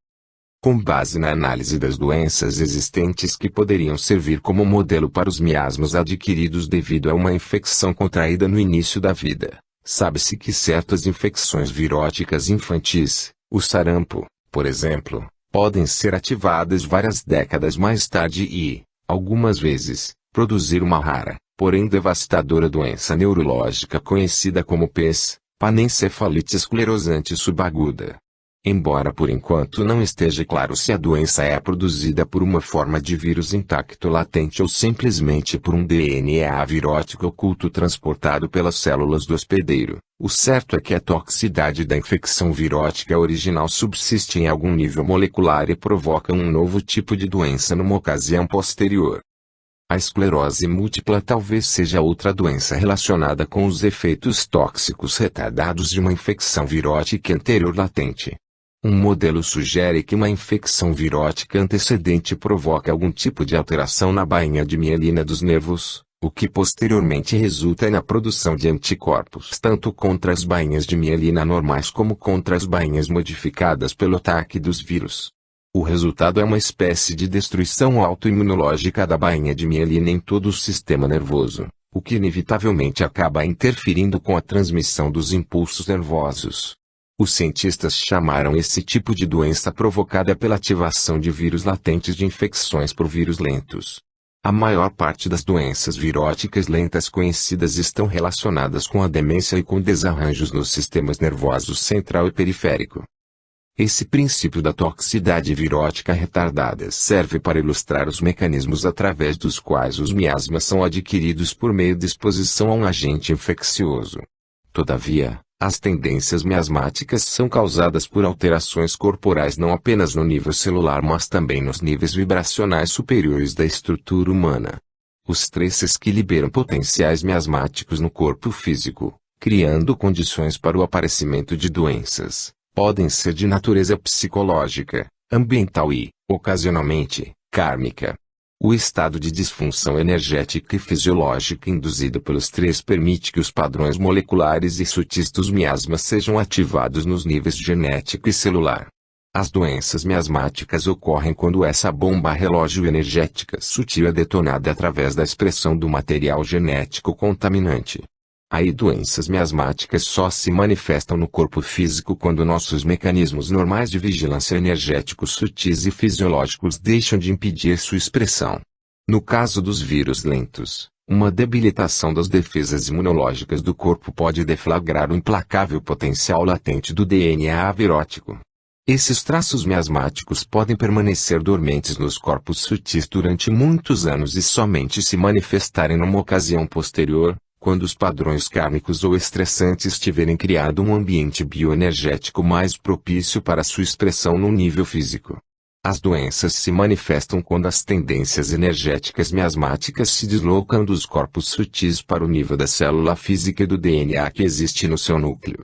Com base na análise das doenças existentes que poderiam servir como modelo para os miasmas adquiridos devido a uma infecção contraída no início da vida, sabe-se que certas infecções viróticas infantis, o sarampo, por exemplo, podem ser ativadas várias décadas mais tarde e, algumas vezes, produzir uma rara, porém devastadora doença neurológica conhecida como PES, panencefalite esclerosante subaguda. Embora por enquanto não esteja claro se a doença é produzida por uma forma de vírus intacto latente ou simplesmente por um DNA virótico oculto transportado pelas células do hospedeiro, o certo é que a toxicidade da infecção virótica original subsiste em algum nível molecular e provoca um novo tipo de doença numa ocasião posterior. A esclerose múltipla talvez seja outra doença relacionada com os efeitos tóxicos retardados de uma infecção virótica anterior latente. Um modelo sugere que uma infecção virótica antecedente provoca algum tipo de alteração na bainha de mielina dos nervos, o que posteriormente resulta na produção de anticorpos tanto contra as bainhas de mielina normais como contra as bainhas modificadas pelo ataque dos vírus. O resultado é uma espécie de destruição autoimunológica da bainha de mielina em todo o sistema nervoso, o que inevitavelmente acaba interferindo com a transmissão dos impulsos nervosos. Os cientistas chamaram esse tipo de doença provocada pela ativação de vírus latentes de infecções por vírus lentos. A maior parte das doenças viróticas lentas conhecidas estão relacionadas com a demência e com desarranjos nos sistemas nervosos central e periférico. Esse princípio da toxicidade virótica retardada serve para ilustrar os mecanismos através dos quais os miasmas são adquiridos por meio de exposição a um agente infeccioso. Todavia, as tendências miasmáticas são causadas por alterações corporais não apenas no nível celular mas também nos níveis vibracionais superiores da estrutura humana. Os stresses que liberam potenciais miasmáticos no corpo físico, criando condições para o aparecimento de doenças, podem ser de natureza psicológica, ambiental e, ocasionalmente, kármica. O estado de disfunção energética e fisiológica induzido pelo estresse permite que os padrões moleculares e sutis dos miasmas sejam ativados nos níveis genético e celular. As doenças miasmáticas ocorrem quando essa bomba relógio energética sutil é detonada através da expressão do material genético contaminante. Aí doenças miasmáticas só se manifestam no corpo físico quando nossos mecanismos normais de vigilância energéticos sutis e fisiológicos deixam de impedir sua expressão. No caso dos vírus lentos, uma debilitação das defesas imunológicas do corpo pode deflagrar o implacável potencial latente do DNA virótico. Esses traços miasmáticos podem permanecer dormentes nos corpos sutis durante muitos anos e somente se manifestarem numa ocasião posterior, quando os padrões kármicos ou estressantes tiverem criado um ambiente bioenergético mais propício para sua expressão no nível físico. As doenças se manifestam quando as tendências energéticas miasmáticas se deslocam dos corpos sutis para o nível da célula física e do DNA que existe no seu núcleo.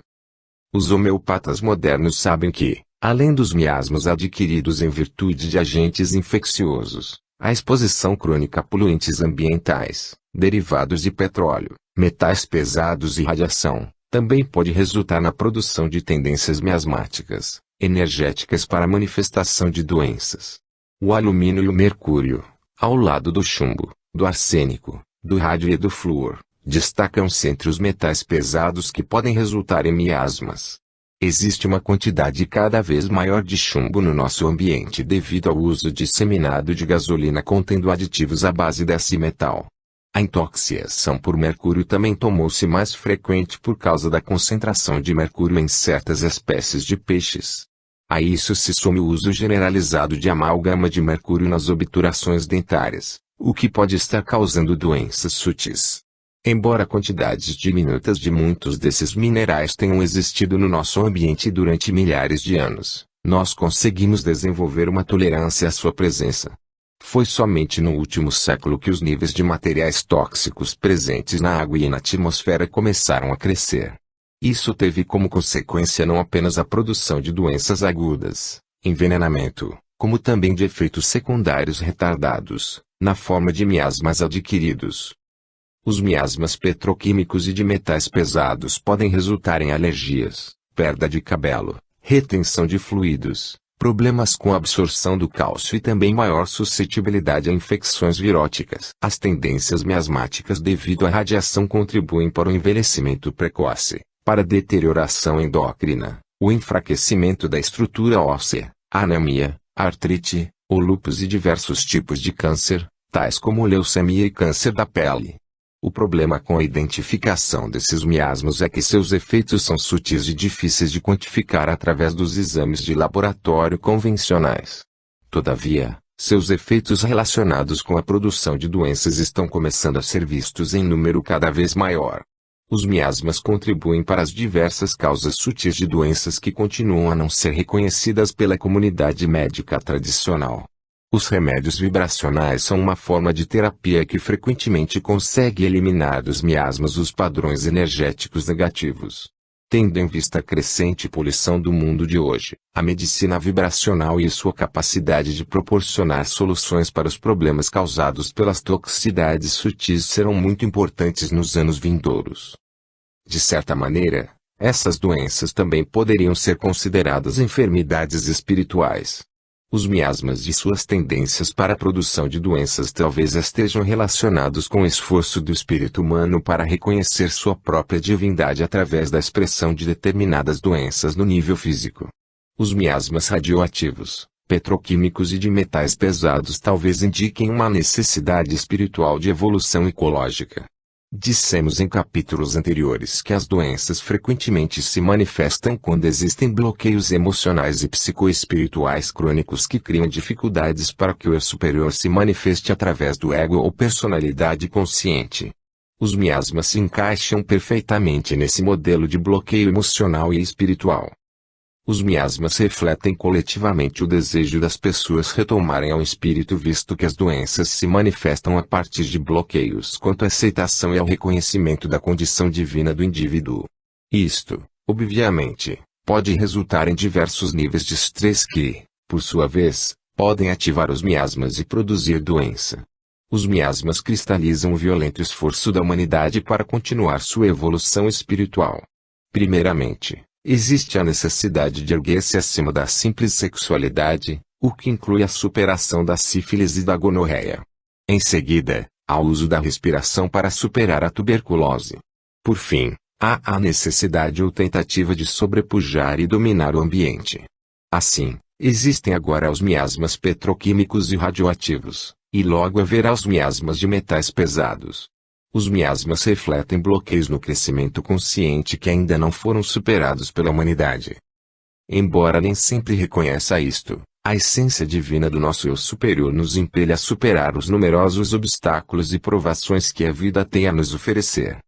Os homeopatas modernos sabem que, Além dos miasmas adquiridos em virtude de agentes infecciosos, a exposição crônica a poluentes ambientais, derivados de petróleo, metais pesados e radiação, também pode resultar na produção de tendências miasmáticas, energéticas para a manifestação de doenças. O alumínio e o mercúrio, ao lado do chumbo, do arsênico, do rádio e do flúor, destacam-se entre os metais pesados que podem resultar em miasmas. Existe uma quantidade cada vez maior de chumbo no nosso ambiente devido ao uso disseminado de gasolina contendo aditivos à base desse metal. A intoxicação por mercúrio também tornou-se mais frequente por causa da concentração de mercúrio em certas espécies de peixes. A isso se soma o uso generalizado de amálgama de mercúrio nas obturações dentárias, o que pode estar causando doenças sutis. Embora quantidades diminutas de muitos desses minerais tenham existido no nosso ambiente durante milhares de anos, nós conseguimos desenvolver uma tolerância à sua presença. Foi somente no último século que os níveis de materiais tóxicos presentes na água e na atmosfera começaram a crescer. Isso teve como consequência não apenas a produção de doenças agudas, envenenamento, como também de efeitos secundários retardados, na forma de miasmas adquiridos. Os miasmas petroquímicos e de metais pesados podem resultar em alergias, perda de cabelo, retenção de fluidos, problemas com a absorção do cálcio e também maior suscetibilidade a infecções viróticas. As tendências miasmáticas devido à radiação contribuem para o envelhecimento precoce, para a deterioração endócrina, o enfraquecimento da estrutura óssea, a anemia, a artrite, o lúpus e diversos tipos de câncer, tais como leucemia e câncer da pele. O problema com a identificação desses miasmas é que seus efeitos são sutis e difíceis de quantificar através dos exames de laboratório convencionais. Todavia, seus efeitos relacionados com a produção de doenças estão começando a ser vistos em número cada vez maior. Os miasmas contribuem para as diversas causas sutis de doenças que continuam a não ser reconhecidas pela comunidade médica tradicional. Os remédios vibracionais são uma forma de terapia que frequentemente consegue eliminar dos miasmas os padrões energéticos negativos. Tendo em vista a crescente poluição do mundo de hoje, a medicina vibracional e sua capacidade de proporcionar soluções para os problemas causados pelas toxicidades sutis serão muito importantes nos anos vindouros. De certa maneira, essas doenças também poderiam ser consideradas enfermidades espirituais. Os miasmas e suas tendências para a produção de doenças talvez estejam relacionados com o esforço do espírito humano para reconhecer sua própria divindade através da expressão de determinadas doenças no nível físico. Os miasmas radioativos, petroquímicos e de metais pesados talvez indiquem uma necessidade espiritual de evolução ecológica. Dissemos em capítulos anteriores que as doenças frequentemente se manifestam quando existem bloqueios emocionais e psicoespirituais crônicos que criam dificuldades para que o eu superior se manifeste através do ego ou personalidade consciente. Os miasmas se encaixam perfeitamente nesse modelo de bloqueio emocional e espiritual. Os miasmas refletem coletivamente o desejo das pessoas retomarem ao espírito visto que as doenças se manifestam a partir de bloqueios quanto à aceitação e ao reconhecimento da condição divina do indivíduo. Isto, obviamente, pode resultar em diversos níveis de estresse que, por sua vez, podem ativar os miasmas e produzir doença. Os miasmas cristalizam o violento esforço da humanidade para continuar sua evolução espiritual. Primeiramente, existe a necessidade de erguer-se acima da simples sexualidade, o que inclui a superação da sífilis e da gonorreia. Em seguida, há o uso da respiração para superar a tuberculose. Por fim, há a necessidade ou tentativa de sobrepujar e dominar o ambiente. Assim, existem agora os miasmas petroquímicos e radioativos, e logo haverá os miasmas de metais pesados. Os miasmas refletem bloqueios no crescimento consciente que ainda não foram superados pela humanidade. Embora nem sempre reconheça isto, a essência divina do nosso eu superior nos impele a superar os numerosos obstáculos e provações que a vida tem a nos oferecer.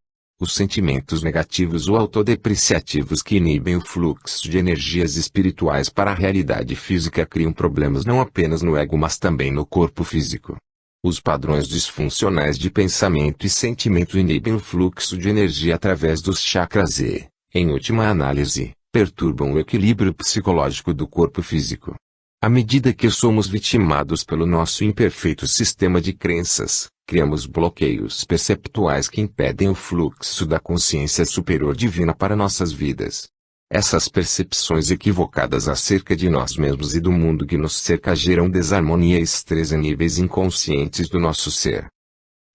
Os sentimentos negativos ou autodepreciativos que inibem o fluxo de energias espirituais para a realidade física criam problemas não apenas no ego mas também no corpo físico. Os padrões disfuncionais de pensamento e sentimento inibem o fluxo de energia através dos chakras e, em última análise, perturbam o equilíbrio psicológico do corpo físico. À medida que somos vitimados pelo nosso imperfeito sistema de crenças, criamos bloqueios perceptuais que impedem o fluxo da consciência superior divina para nossas vidas. Essas percepções equivocadas acerca de nós mesmos e do mundo que nos cerca geram desarmonia e estresse em níveis inconscientes do nosso ser.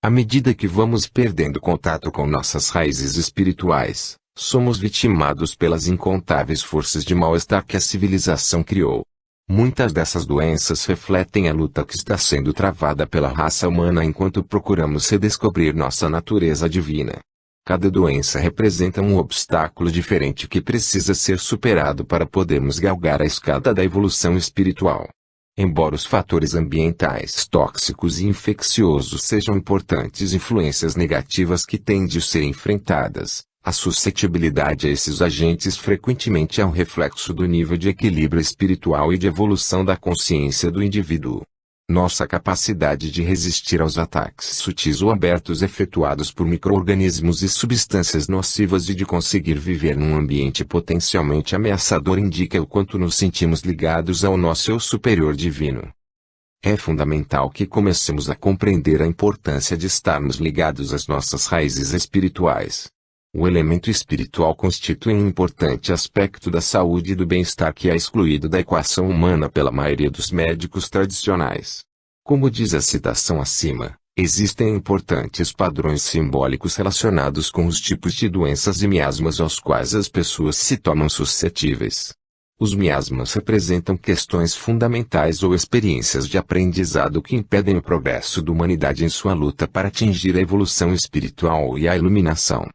À medida que vamos perdendo contato com nossas raízes espirituais, somos vitimados pelas incontáveis forças de mal-estar que a civilização criou. Muitas dessas doenças refletem a luta que está sendo travada pela raça humana enquanto procuramos redescobrir nossa natureza divina. Cada doença representa um obstáculo diferente que precisa ser superado para podermos galgar a escada da evolução espiritual. Embora os fatores ambientais tóxicos e infecciosos sejam importantes influências negativas que têm de ser enfrentadas, a suscetibilidade a esses agentes frequentemente é um reflexo do nível de equilíbrio espiritual e de evolução da consciência do indivíduo. Nossa capacidade de resistir aos ataques sutis ou abertos efetuados por micro-organismos e substâncias nocivas e de conseguir viver num ambiente potencialmente ameaçador indica o quanto nos sentimos ligados ao nosso eu superior divino. É fundamental que comecemos a compreender a importância de estarmos ligados às nossas raízes espirituais. O elemento espiritual constitui um importante aspecto da saúde e do bem-estar que é excluído da equação humana pela maioria dos médicos tradicionais. Como diz a citação acima, existem importantes padrões simbólicos relacionados com os tipos de doenças e miasmas aos quais as pessoas se tornam suscetíveis. Os miasmas representam questões fundamentais ou experiências de aprendizado que impedem o progresso da humanidade em sua luta para atingir a evolução espiritual e a iluminação.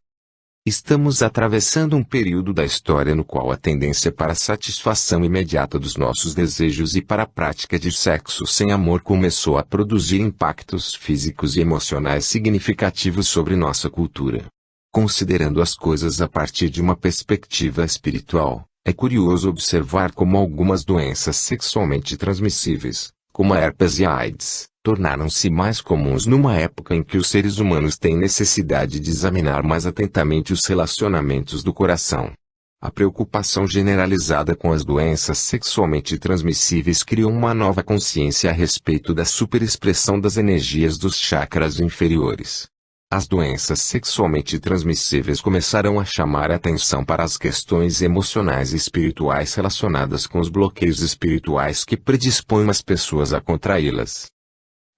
Estamos atravessando um período da história no qual a tendência para a satisfação imediata dos nossos desejos e para a prática de sexo sem amor começou a produzir impactos físicos e emocionais significativos sobre nossa cultura. Considerando as coisas a partir de uma perspectiva espiritual, é curioso observar como algumas doenças sexualmente transmissíveis, como a herpes e a AIDS, tornaram-se mais comuns numa época em que os seres humanos têm necessidade de examinar mais atentamente os relacionamentos do coração. A preocupação generalizada com as doenças sexualmente transmissíveis criou uma nova consciência a respeito da superexpressão das energias dos chakras inferiores. As doenças sexualmente transmissíveis começaram a chamar a atenção para as questões emocionais e espirituais relacionadas com os bloqueios espirituais que predispõem as pessoas a contraí-las.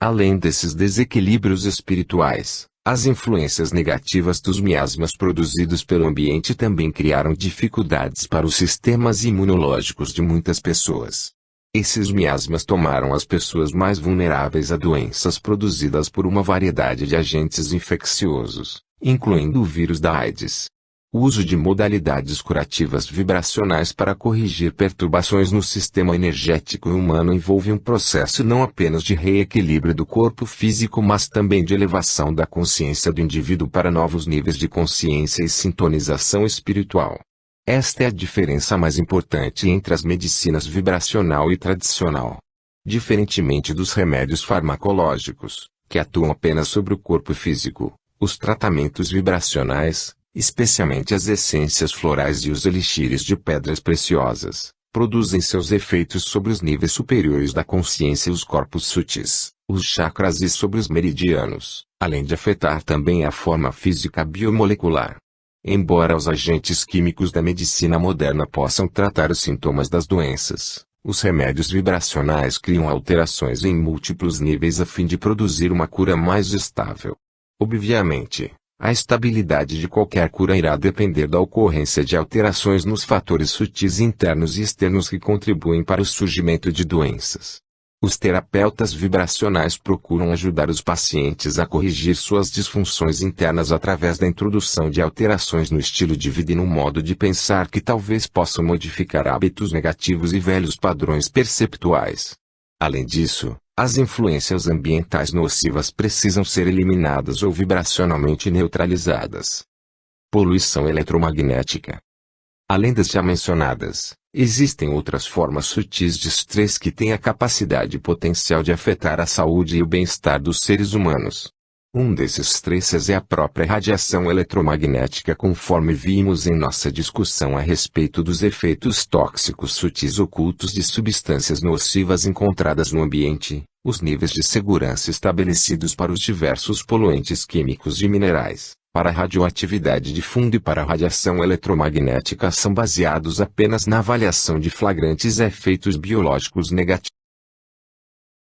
Além desses desequilíbrios espirituais, as influências negativas dos miasmas produzidos pelo ambiente também criaram dificuldades para os sistemas imunológicos de muitas pessoas. Esses miasmas tomaram as pessoas mais vulneráveis a doenças produzidas por uma variedade de agentes infecciosos, incluindo o vírus da AIDS. O uso de modalidades curativas vibracionais para corrigir perturbações no sistema energético humano envolve um processo não apenas de reequilíbrio do corpo físico mas também de elevação da consciência do indivíduo para novos níveis de consciência e sintonização espiritual. Esta é a diferença mais importante entre as medicinas vibracional e tradicional. Diferentemente dos remédios farmacológicos, que atuam apenas sobre o corpo físico, os tratamentos vibracionais, especialmente as essências florais e os elixires de pedras preciosas, produzem seus efeitos sobre os níveis superiores da consciência e os corpos sutis, os chakras e sobre os meridianos, além de afetar também a forma física biomolecular. Embora os agentes químicos da medicina moderna possam tratar os sintomas das doenças, os remédios vibracionais criam alterações em múltiplos níveis a fim de produzir uma cura mais estável. Obviamente, a estabilidade de qualquer cura irá depender da ocorrência de alterações nos fatores sutis internos e externos que contribuem para o surgimento de doenças. Os terapeutas vibracionais procuram ajudar os pacientes a corrigir suas disfunções internas através da introdução de alterações no estilo de vida e no modo de pensar que talvez possam modificar hábitos negativos e velhos padrões perceptuais. Além disso, as influências ambientais nocivas precisam ser eliminadas ou vibracionalmente neutralizadas. Poluição eletromagnética. Além das já mencionadas, existem outras formas sutis de estresse que têm a capacidade potencial de afetar a saúde e o bem-estar dos seres humanos. Um desses estresses é a própria radiação eletromagnética, conforme vimos em nossa discussão a respeito dos efeitos tóxicos sutis ocultos de substâncias nocivas encontradas no ambiente. Os níveis de segurança estabelecidos para os diversos poluentes químicos e minerais, para a radioatividade de fundo e para a radiação eletromagnética são baseados apenas na avaliação de flagrantes efeitos biológicos negativos.